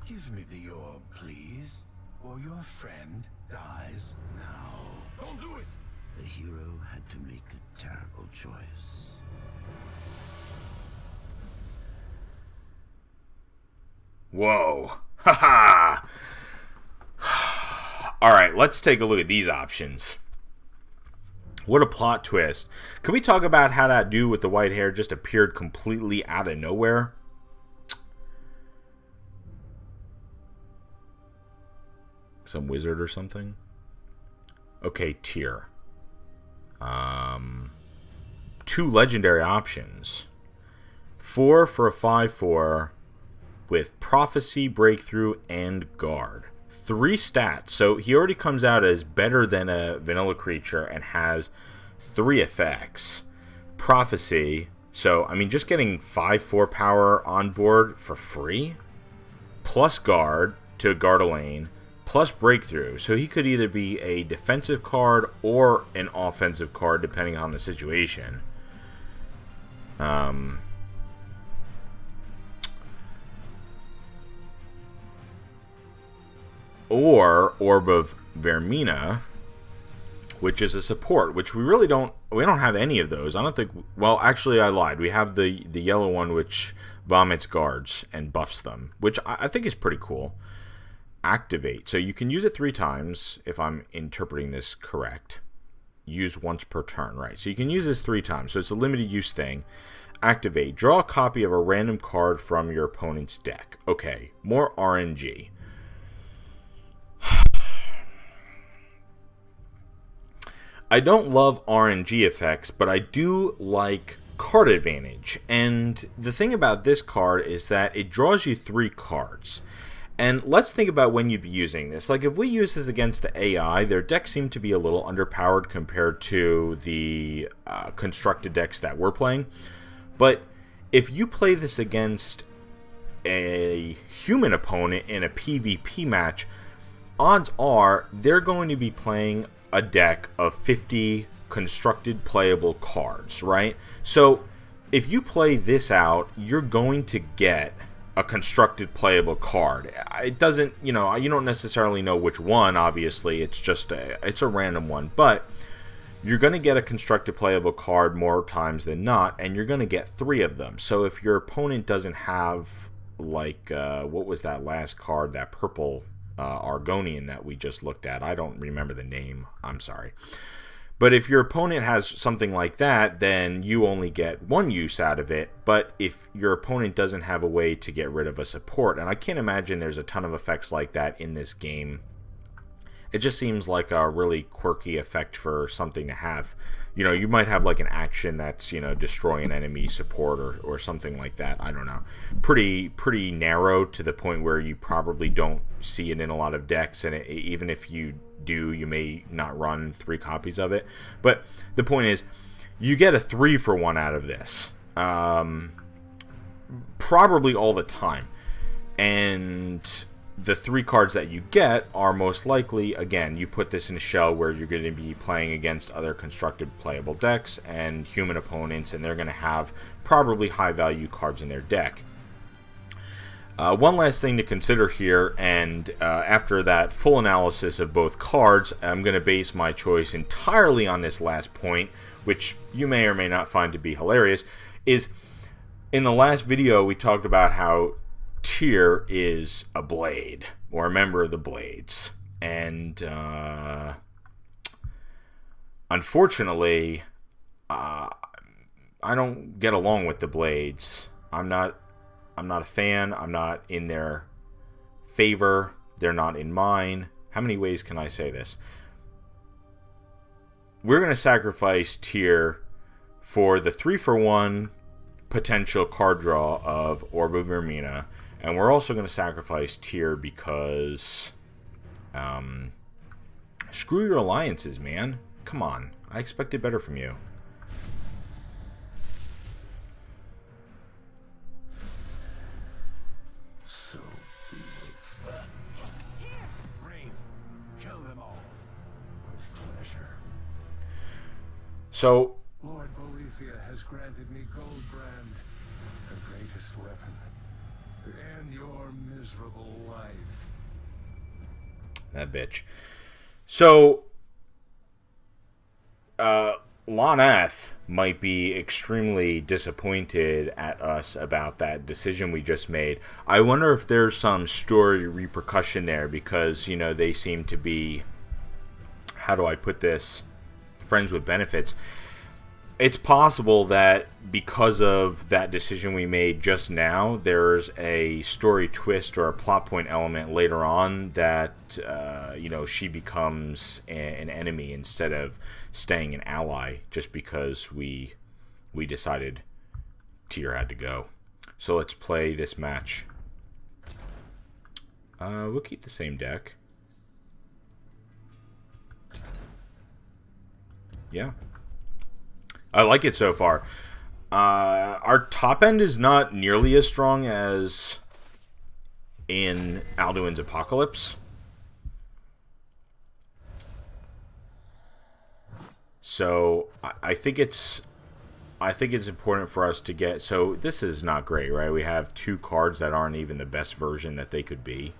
Give me the orb, please, or your friend dies now. Don't do it! The hero had to make a terrible choice. Whoa. Haha. Alright, let's take a look at these options. What a plot twist. Can we talk about how that dude with the white hair just appeared completely out of nowhere? Some wizard or something? Okay, tier. 2 legendary options. 4 for a 5/4 with Prophecy, Breakthrough, and Guard. 3 stats. So he already comes out as better than a vanilla creature and has 3 effects. Prophecy. So, I mean, just getting 5/4 power on board for free. Plus Guard to guard a lane. Plus Breakthrough. So he could either be a defensive card or an offensive card, depending on the situation. Or Orb of Vermina, which is a support, which we don't have any of those. I don't think, well, actually I lied. We have the yellow one, which vomits guards and buffs them, which I think is pretty cool. activate. So you can use it 3 times, if I'm interpreting this correct. Use once per turn, right? So you can use this 3 times. So it's a limited use thing. Activate. Draw a copy of a random card from your opponent's deck. Okay, more RNG. I don't love RNG effects, but I do like card advantage. And the thing about this card is that it draws you 3 cards. And let's think about when you'd be using this. Like, if we use this against the AI, their decks seem to be a little underpowered compared to the constructed decks that we're playing. But if you play this against a human opponent in a PvP match, odds are they're going to be playing a deck of 50 constructed playable cards, right? So if you play this out, you're going to get a constructed playable card. It doesn't, you don't necessarily know which one, obviously. It's just it's a random one, but you're going to get a constructed playable card more times than not, and you're going to get 3 of them. So if your opponent doesn't have, like, what was that last card, that purple Argonian that we just looked at? I don't remember the name. I'm sorry. But if your opponent has something like that, then you only get 1 use out of it. But if your opponent doesn't have a way to get rid of a support, and I can't imagine there's a ton of effects like that in this game, it just seems like a really quirky effect for something to have. You might have like an action that's, destroy an enemy support or something like that. I don't know. Pretty narrow, to the point where you probably don't see it in a lot of decks, and even if you do, you may not run 3 copies of it. But the point is, you get a 3-for-1 out of this. Probably all the time. And the 3 cards that you get are most likely, again, you put this in a shell where you're going to be playing against other constructed playable decks and human opponents, and they're going to have probably high value cards in their deck. One last thing to consider here, and after that full analysis of both cards, I'm going to base my choice entirely on this last point, which you may or may not find to be hilarious, is in the last video we talked about how Tyr is a blade, or a member of the Blades, and unfortunately I don't get along with the Blades. I'm not a fan. I'm not in their favor. They're not in mine. How many ways can I say this? We're going to sacrifice Tyr for the 3-for-1 potential card draw of Orb of Vermina. And we're also going to sacrifice Tyr because screw your alliances, man. Come on. I expected better from you. So be it. Brave, kill them all. With pleasure. So, Lord Boethia has granted me Goldbrand, the greatest weapon, to end your miserable life. that bitch. So, Loneth might be extremely disappointed at us about that decision we just made. I wonder if there's some story repercussion there, because, they seem to be, how do I put this, friends with benefits. It's possible that because of that decision we made just now, there's a story twist or a plot point element later on that, she becomes an enemy instead of staying an ally, just because we decided Tyr had to go. So let's play this match. We'll keep the same deck. Yeah. I like it so far. Our top end is not nearly as strong as in Alduin's Apocalypse. So I think it's important for us to get. So this is not great, right? We have 2 cards that aren't even the best version that they could be.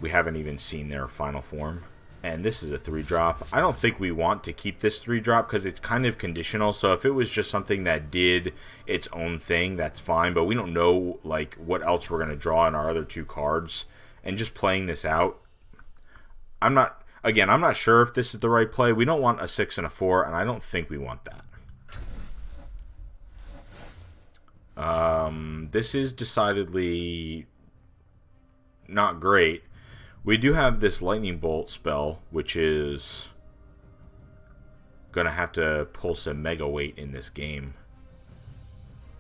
We haven't even seen their final form. And this is a 3-drop. I don't think we want to keep this 3-drop because it's kind of conditional. So if it was just something that did its own thing, that's fine. But we don't know what else we're going to draw in our other 2 cards. and just playing this out, I'm not sure if this is the right play. We don't want a 6 and a 4, and I don't think we want that. This is decidedly not great. We do have this lightning bolt spell, which is gonna have to pull some mega weight in this game.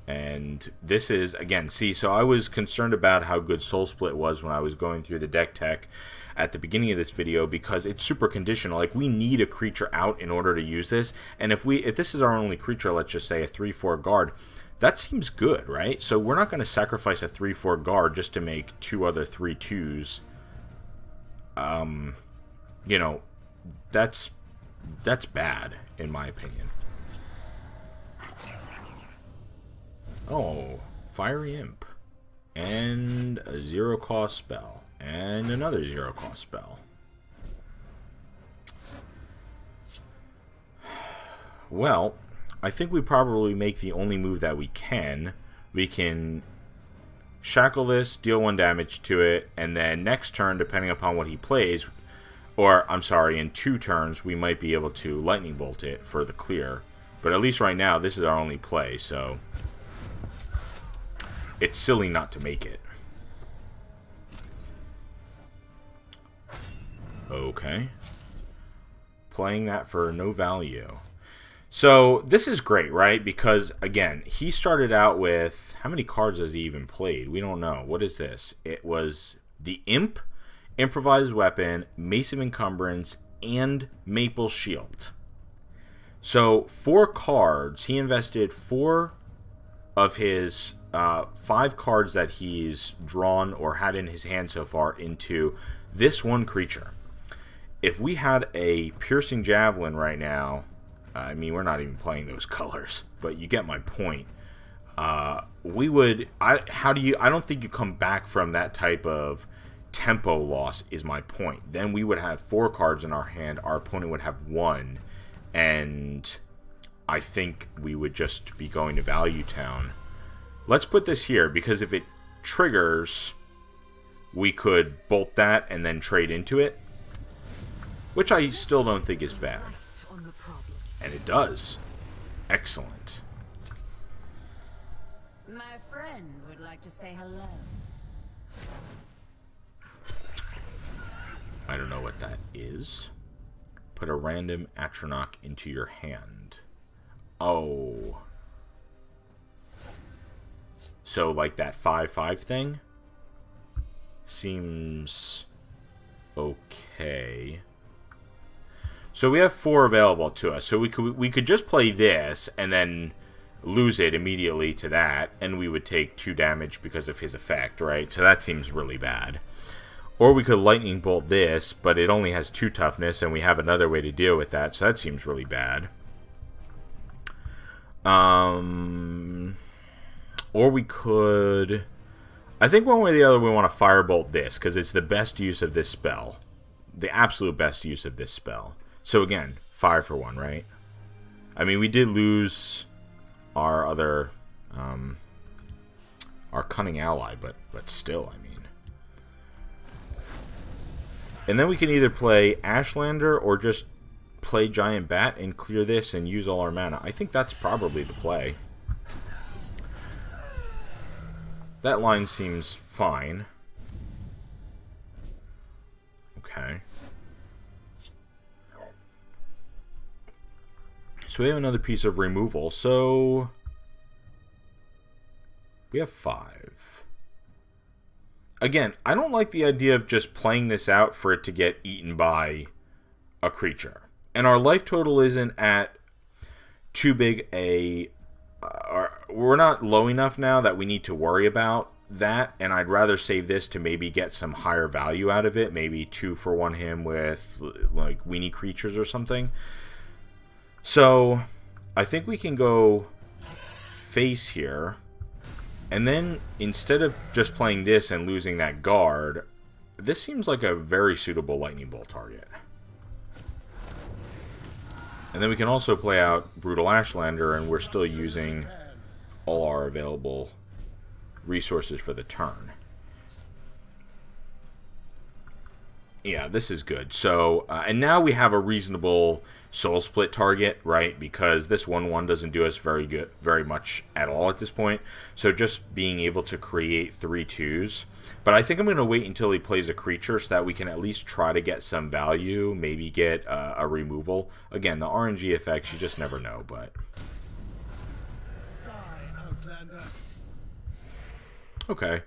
And this is, again, see, so I was concerned about how good Soul Split was when I was going through the deck tech at the beginning of this video, because it's super conditional. Like, we need a creature out in order to use this, and if this is our only creature, let's just say a 3/4 guard, that seems good, right? So we're not going to sacrifice a 3/4 guard just to make 2 other 3/2s. You know, that's bad, in my opinion. Oh, Fiery Imp. And a 0-cost spell. And another 0-cost spell. Well, I think we probably make the only move that we can. We can shackle this, deal 1 damage to it, and then next turn, depending upon what he plays, or, I'm sorry, in 2 turns, we might be able to lightning bolt it for the clear. But at least right now, this is our only play, so it's silly not to make it. Okay. Playing that for no value. So, this is great, right? Because, again, he started out with... How many cards has he even played? We don't know. What is this? It was the Imp, Improvised Weapon, Mace of Encumbrance, and Maple Shield. So, 4 cards. He invested 4 of his 5 cards that he's drawn or had in his hand so far into this one creature. If we had a Piercing Javelin right now... I mean, we're not even playing those colors, but you get my point. We would... I don't think you come back from that type of tempo loss, is my point. Then we would have 4 cards in our hand. Our opponent would have 1. And I think we would just be going to Value Town. Let's put this here, because if it triggers, we could bolt that and then trade into it. Which I still don't think is bad. And it does. Excellent. My friend would like to say hello. I don't know what that is. Put a random Atronach into your hand. Oh. So, like that 5/5 thing? Seems okay. So we have 4 available to us. So we could just play this and then lose it immediately to that, and we would take 2 damage because of his effect, right? So that seems really bad. Or we could lightning bolt this, but it only has 2 toughness, and we have another way to deal with that, so that seems really bad. Or we could... I think one way or the other we want to firebolt this, because it's the best use of this spell. The absolute best use of this spell. So again, 5 for 1, right? I mean, we did lose our other, our cunning ally, but still, I mean. And then we can either play Ashlander or just play Giant Bat and clear this and use all our mana. I think that's probably the play. That line seems fine. Okay. So we have another piece of removal. So we have 5. Again, I don't like the idea of just playing this out for it to get eaten by a creature. And our life total isn't at too big a... we're not low enough now that we need to worry about that. And I'd rather save this to maybe get some higher value out of it. Maybe 2 for 1 him with like weenie creatures or something. So, I think we can go face here, and then instead of just playing this and losing that guard, this seems like a very suitable lightning bolt target. And then we can also play out Brutal Ashlander, and we're still using all our available resources for the turn. Yeah, this is good. So, and now we have a reasonable soul split target, right? Because this 1/1 doesn't do us very much at all at this point. So just being able to create 3/2s. But I think I'm going to wait until he plays a creature so that we can at least try to get some value, maybe get a removal. Again, the RNG effects, you just never know, but... Okay.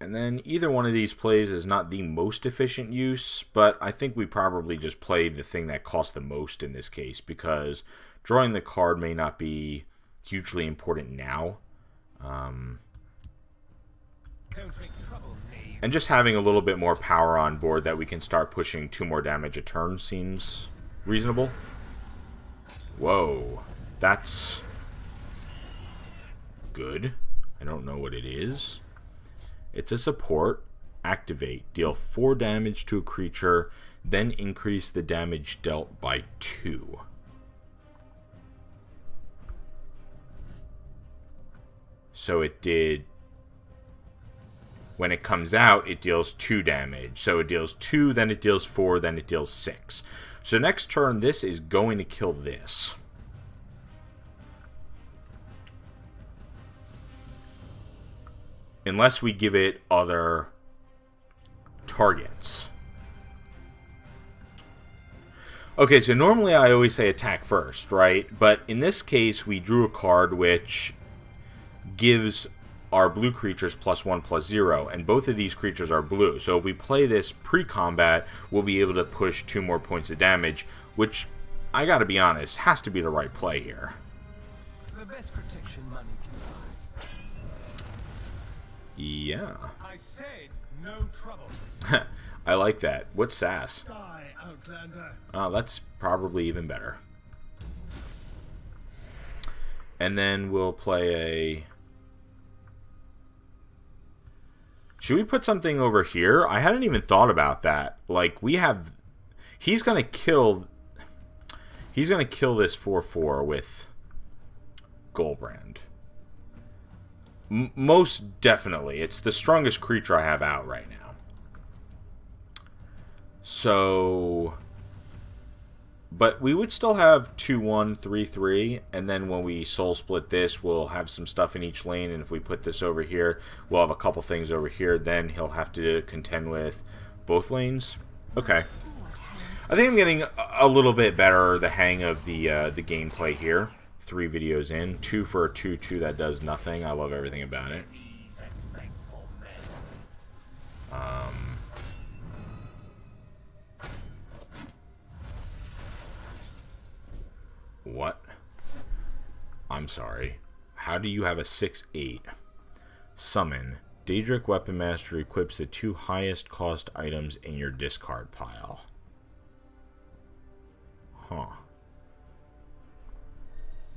And then either one of these plays is not the most efficient use, but I think we probably just played the thing that cost the most in this case, because drawing the card may not be hugely important now. And just having a little bit more power on board that we can start pushing 2 more damage a turn seems reasonable. Whoa, that's good. I don't know what it is. It's a support. Activate. Deal 4 damage to a creature, then increase the damage dealt by 2. So it did... When it comes out, it deals 2 damage. So it deals 2, then it deals 4, then it deals 6. So next turn, this is going to kill this. Unless we give it other targets. Okay, so normally I always say attack first, right? But in this case, we drew a card which gives our blue creatures +1/+0, and both of these creatures are blue. So if we play this pre-combat, we'll be able to push 2 more points of damage, which, I gotta be honest, has to be the right play here. The best protection money can buy. Yeah. I said no trouble. I like that. What's sass? Die, Outlander. Oh, that's probably even better. And then we'll play a... Should we put something over here? I hadn't even thought about that. Like, we have... He's gonna kill this 4/4 with Goldbrand. Most definitely. It's the strongest creature I have out right now. So... But we would still have 2/1, 3/3, and then when we soul split this, we'll have some stuff in each lane, and if we put this over here, we'll have a couple things over here, then he'll have to contend with both lanes. Okay. I think I'm getting a little bit better the hang of the gameplay here. 3 videos in. 2 for a 2/2 that does nothing. I love everything about it. What? I'm sorry. How do you have a 6/8? Summon. Daedric Weapon Master equips the 2 highest cost items in your discard pile. Huh.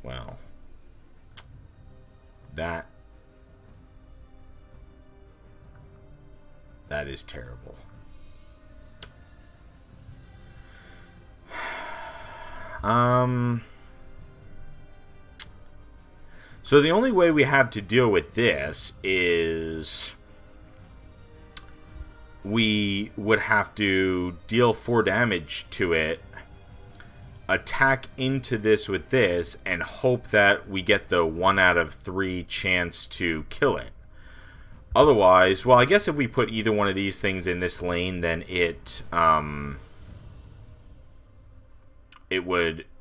Well. That is terrible. So the only way we have to deal with this is we would have to deal 4 damage to it, attack into this with this, and hope that we get the 1 out of 3 chance to kill it. Otherwise, well, I guess if we put either one of these things in this lane, then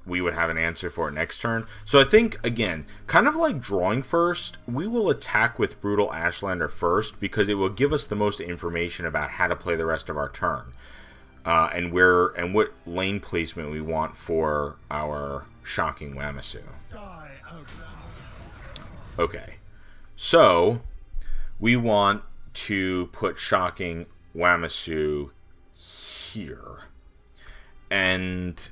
we would have an answer for it next turn. So I think, again, kind of like drawing first, we will attack with Brutal Ashlander first, because it will give us the most information about how to play the rest of our turn. And what lane placement we want for our Shocking Wamisu. Okay. So, we want to put Shocking Wamisu here. And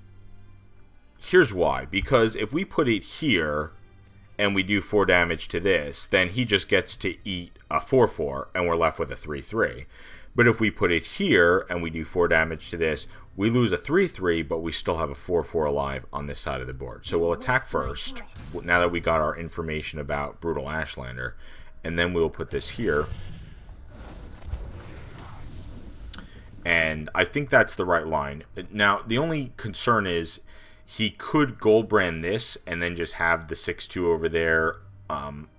here's why. Because if we put it here and we do 4 damage to this, then he just gets to eat a 4/4 and we're left with a 3/3. But if we put it here and we do 4 damage to this, we lose a 3/3, but we still have a 4/4 alive on this side of the board. So we'll attack first, now that we got our information about Brutal Ashlander, and then we'll put this here. And I think that's the right line. Now, the only concern is he could gold brand this and then just have the 6-2 over there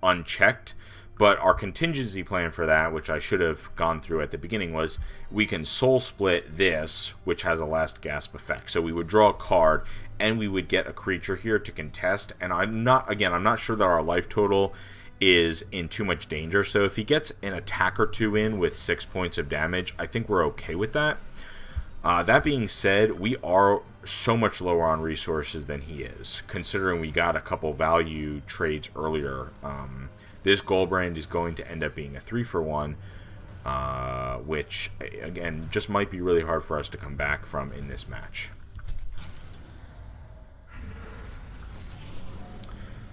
unchecked. But our contingency plan for that, which I should have gone through at the beginning, was we can soul split this, which has a last gasp effect. So we would draw a card, and we would get a creature here to contest. And I'm not sure that our life total is in too much danger. So if he gets an attack or two in with 6 points of damage, I think we're okay with that. That being said, we are so much lower on resources than he is, considering we got a couple value trades earlier. This Goldbrand is going to end up being a 3-for-1, which, again, just might be really hard for us to come back from in this match.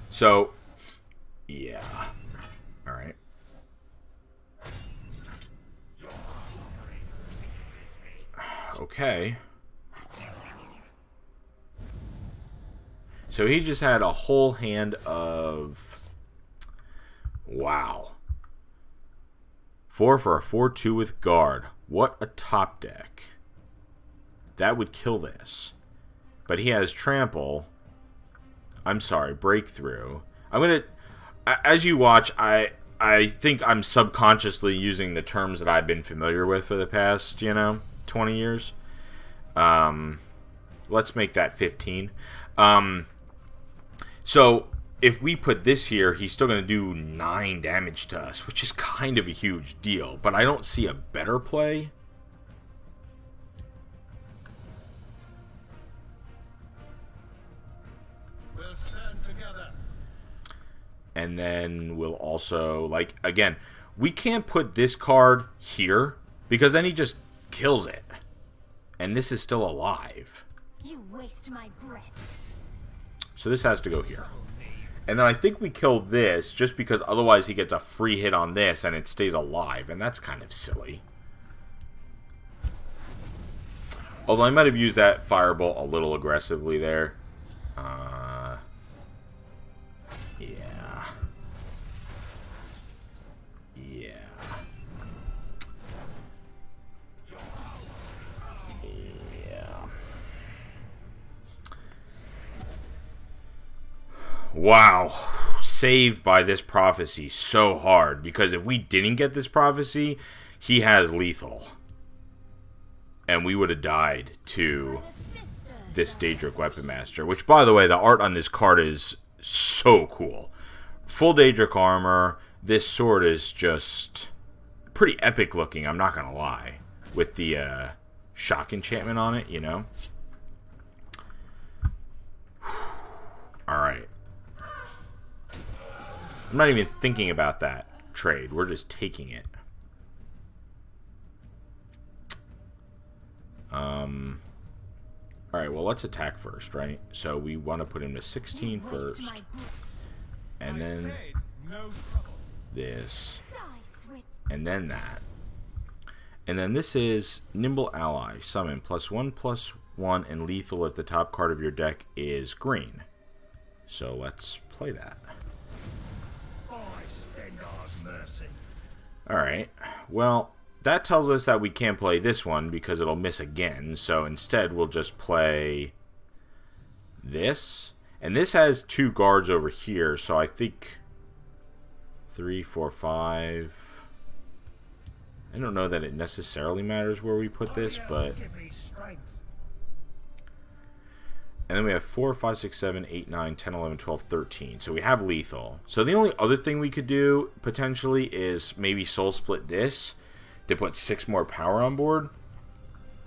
So, yeah. Alright. Okay. So he just had a whole hand of... Wow. 4 for a 4-2 with guard. What a top deck. That would kill this. But he has trample. I'm sorry, breakthrough. I'm going to... As you watch, I think I'm subconsciously using the terms that I've been familiar with for the past, 20 years. Let's make that 15. So... if we put this here, he's still going to do 9 damage to us, which is kind of a huge deal. But I don't see a better play. We'll stand together. And then we'll also, again, we can't put this card here, because then he just kills it. And this is still alive. You waste my breath. So this has to go here. And then I think we kill this just because otherwise he gets a free hit on this and it stays alive. And that's kind of silly. Although I might have used that fireball a little aggressively there. Yeah. Yeah. Yeah. Wow. Saved by this prophecy so hard. Because if we didn't get this prophecy, he has lethal. And we would have died to this Daedric Weapon Master. Which, by the way, the art on this card is so cool. Full Daedric armor. This sword is just pretty epic looking, I'm not going to lie. With the shock enchantment on it, you know. Alright. I'm not even thinking about that trade. We're just taking it. Alright, well, let's attack first, right? So we want to put him to 16 first. And then this. And then that. And then this is Nimble Ally. Summon +1/+1 and lethal if the top card of your deck is green. So let's play that. Alright, well, that tells us that we can't play this one because it'll miss again. So instead, we'll just play this. And this has 2 guards over here, so I think 3, 4, 5. I don't know that it necessarily matters where we put this, but... And then we have 4, 5, 6, 7, 8, 9, 10, 11, 12, 13. So we have lethal. So the only other thing we could do, potentially, is maybe soul split this to put 6 more power on board.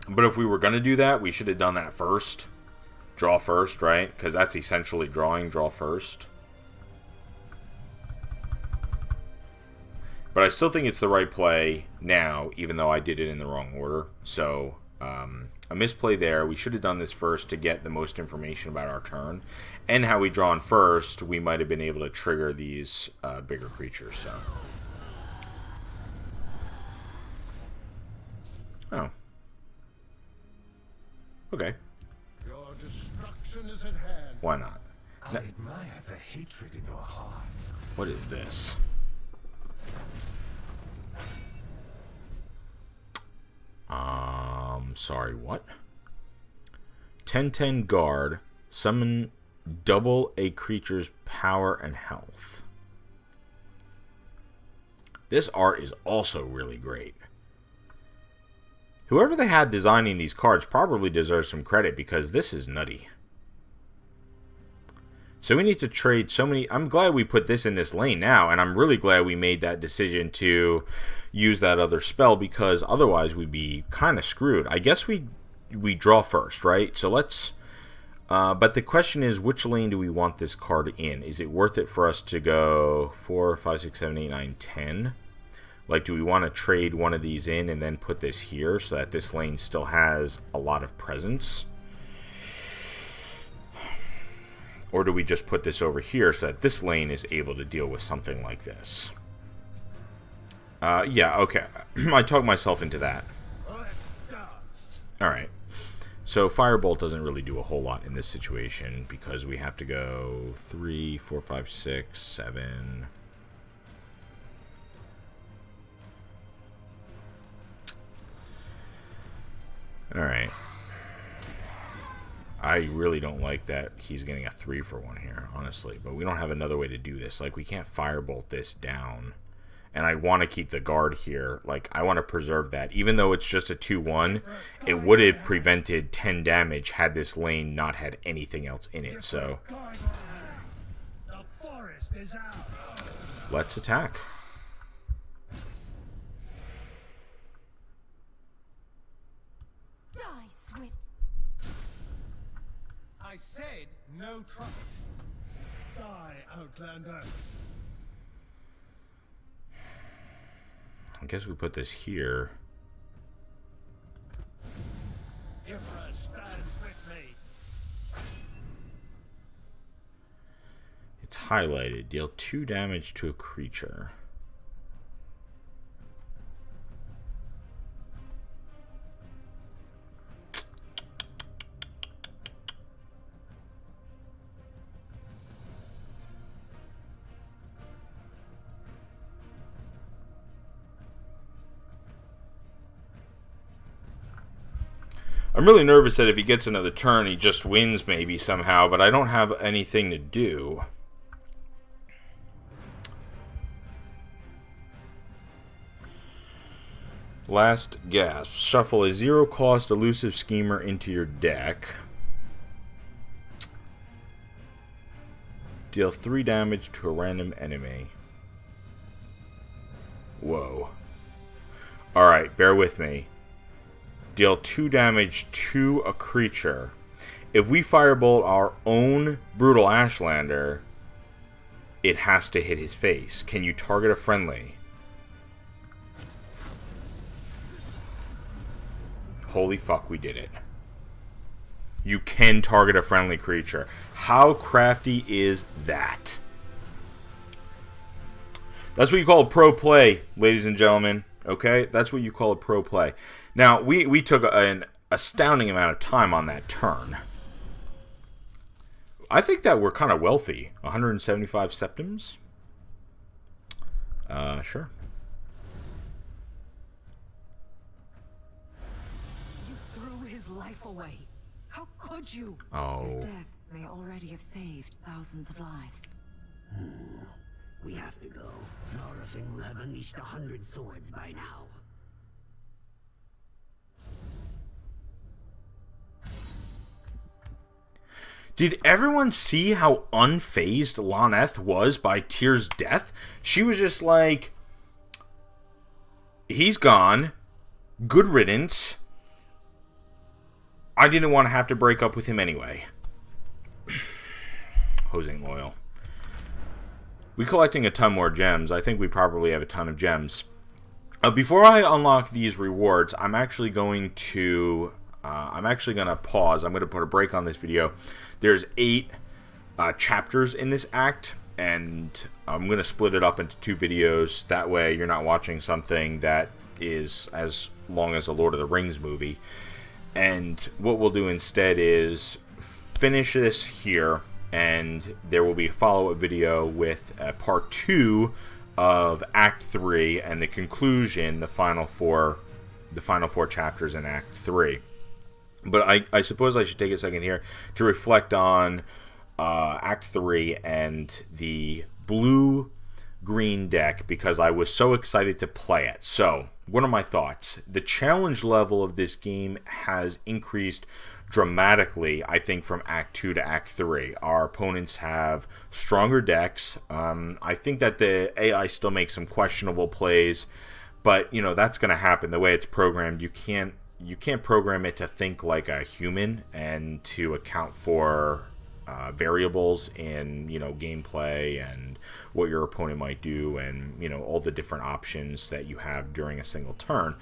But if we were going to do that, we should have done that first. Draw first, right? Because that's essentially drawing, draw first. But I still think it's the right play now, even though I did it in the wrong order. So, a misplay there. We should have done this first to get the most information about our turn. And how we draw in first, we might have been able to trigger these bigger creatures. So. Oh. Okay. Your destruction is at hand. Why not? I admire the hatred in your heart. What is this? I'm sorry, what? 10/10 guard. Summon double a creature's power and health. This art is also really great. Whoever they had designing these cards probably deserves some credit because this is nutty. So we need to trade so many... I'm glad we put this in this lane now, and I'm really glad we made that decision to use that other spell because otherwise we'd be kind of screwed. I guess we draw first, right? So let's... but the question is, which lane do we want this card in? Is it worth it for us to go 4, 5, 6, 7, 8, 9, 10? Like, do we want to trade one of these in and then put this here so that this lane still has a lot of presence? Or do we just put this over here so that this lane is able to deal with something like this? Yeah, okay. I talked myself into that. Alright. So Firebolt doesn't really do a whole lot in this situation because we have to go 3, 4, 5, 6, 7... Alright. I really don't like that he's getting a 3 for 1 here, honestly. But we don't have another way to do this. Like, we can't Firebolt this down. And I want to keep the guard here. Like, I want to preserve that. Even though it's just a 2-1, it would have prevented 10 damage had this lane not had anything else in it. So, let's attack. I said no trouble. Die, Outlander. I guess we put this here. Ifra stands with me. It's highlighted. Deal 2 damage to a creature. I'm really nervous that if he gets another turn, he just wins maybe somehow, but I don't have anything to do. Last gasp. Shuffle a 0-cost elusive schemer into your deck. Deal 3 damage to a random enemy. Whoa. Alright, bear with me. Deal 2 damage to a creature. If we Firebolt our own Brutal Ashlander, it has to hit his face. Can you target a friendly? Holy fuck, we did it. You can target a friendly creature. How crafty is that? That's what you call a pro play, ladies and gentlemen. Okay? That's what you call a pro play. Now, we took an astounding amount of time on that turn. I think that we're kind of wealthy. 175 septims? Sure. You threw his life away. How could you? Oh. His death may already have saved thousands of lives. We have to go. Norafin will have unleashed 100 swords by now. Did everyone see how unfazed Loneth was by Tyr's death? She was just like, he's gone. Good riddance. I didn't want to have to break up with him anyway. Hosing loyal. We're collecting a ton more gems. I think we probably have a ton of gems. Before I unlock these rewards, I'm actually going to pause. I'm going to put a break on this video. There's 8 chapters in this act, and I'm going to split it up into 2 videos. That way you're not watching something that is as long as a Lord of the Rings movie. And what we'll do instead is finish this here, and there will be a follow-up video with part 2 of Act 3 and the conclusion, the final 4 the final 4 chapters in Act 3. But I suppose I should take a second here to reflect on Act 3 and the blue-green deck, because I was so excited to play it. So, what are my thoughts? The challenge level of this game has increased dramatically, I think, from Act 2 to Act 3. Our opponents have stronger decks. I think that the AI still makes some questionable plays, but, you know, that's going to happen. The way it's programmed, you can't program it to think like a human and to account for variables in, you know, gameplay and what your opponent might do, and, you know, all the different options that you have during a single turn.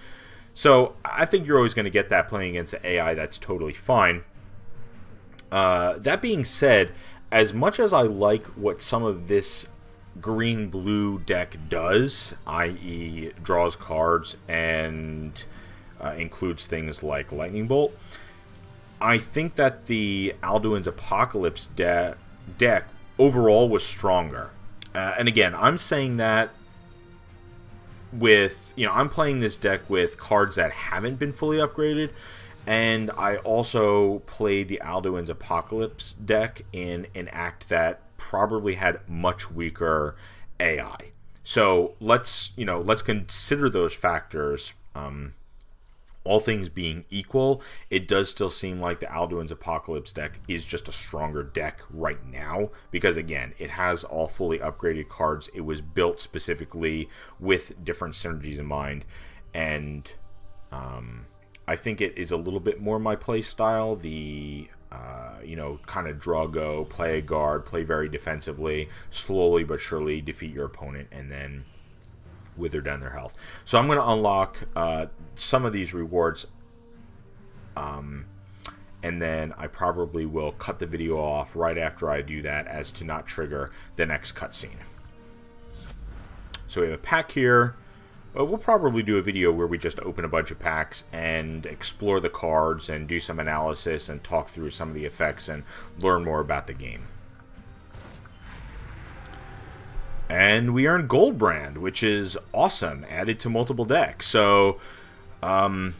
So I think you're always going to get that playing against the AI. That's totally fine. That being said, as much as I like what some of this green-blue deck does, i.e. draws cards and includes things like Lightning Bolt, I think that the Alduin's Apocalypse deck overall was stronger. And again, I'm saying that with, you know, I'm playing this deck with cards that haven't been fully upgraded, and I also played the Alduin's Apocalypse deck in an act that probably had much weaker AI. So let's consider those factors. All things being equal, it does still seem like the Alduin's Apocalypse deck is just a stronger deck right now, because again, it has all fully upgraded cards. It was built specifically with different synergies in mind, and I think it is a little bit more my play style. The kind of Drago, play a guard, play very defensively, slowly but surely defeat your opponent, and then wither down their health. So I'm going to unlock some of these rewards, and then I probably will cut the video off right after I do that, as to not trigger the next cutscene. So we have a pack here. We'll probably do a video where we just open a bunch of packs and explore the cards and do some analysis and talk through some of the effects and learn more about the game. And we earned Gold Brand, which is awesome, added to multiple decks. So, the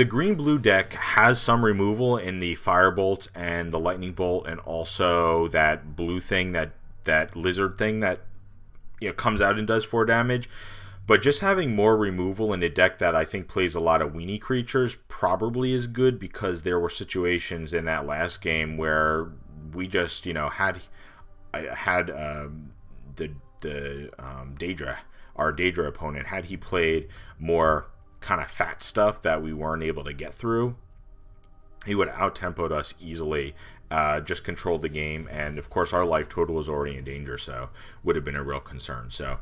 green-blue deck has some removal in the Firebolt and the Lightning Bolt, and also that blue thing, that lizard thing that comes out and does 4 damage. But just having more removal in a deck that I think plays a lot of weenie creatures probably is good, because there were situations in that last game where we just, had the Daedra, our Daedra opponent, had he played more kind of fat stuff that we weren't able to get through, he would have out-tempoed us easily, just controlled the game, and of course our life total was already in danger, so would have been a real concern. So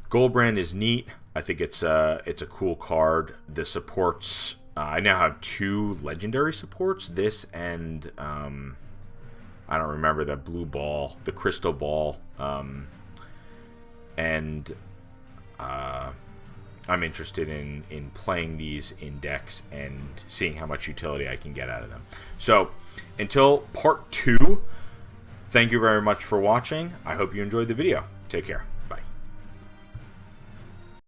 Goldbrand is neat. I think it's a cool card. The supports, I now have 2 legendary supports, this and I don't remember, the blue ball, the crystal ball, and I'm interested in playing these in decks and seeing how much utility I can get out of them. So, until part 2, thank you very much for watching. I hope you enjoyed the video. Take care.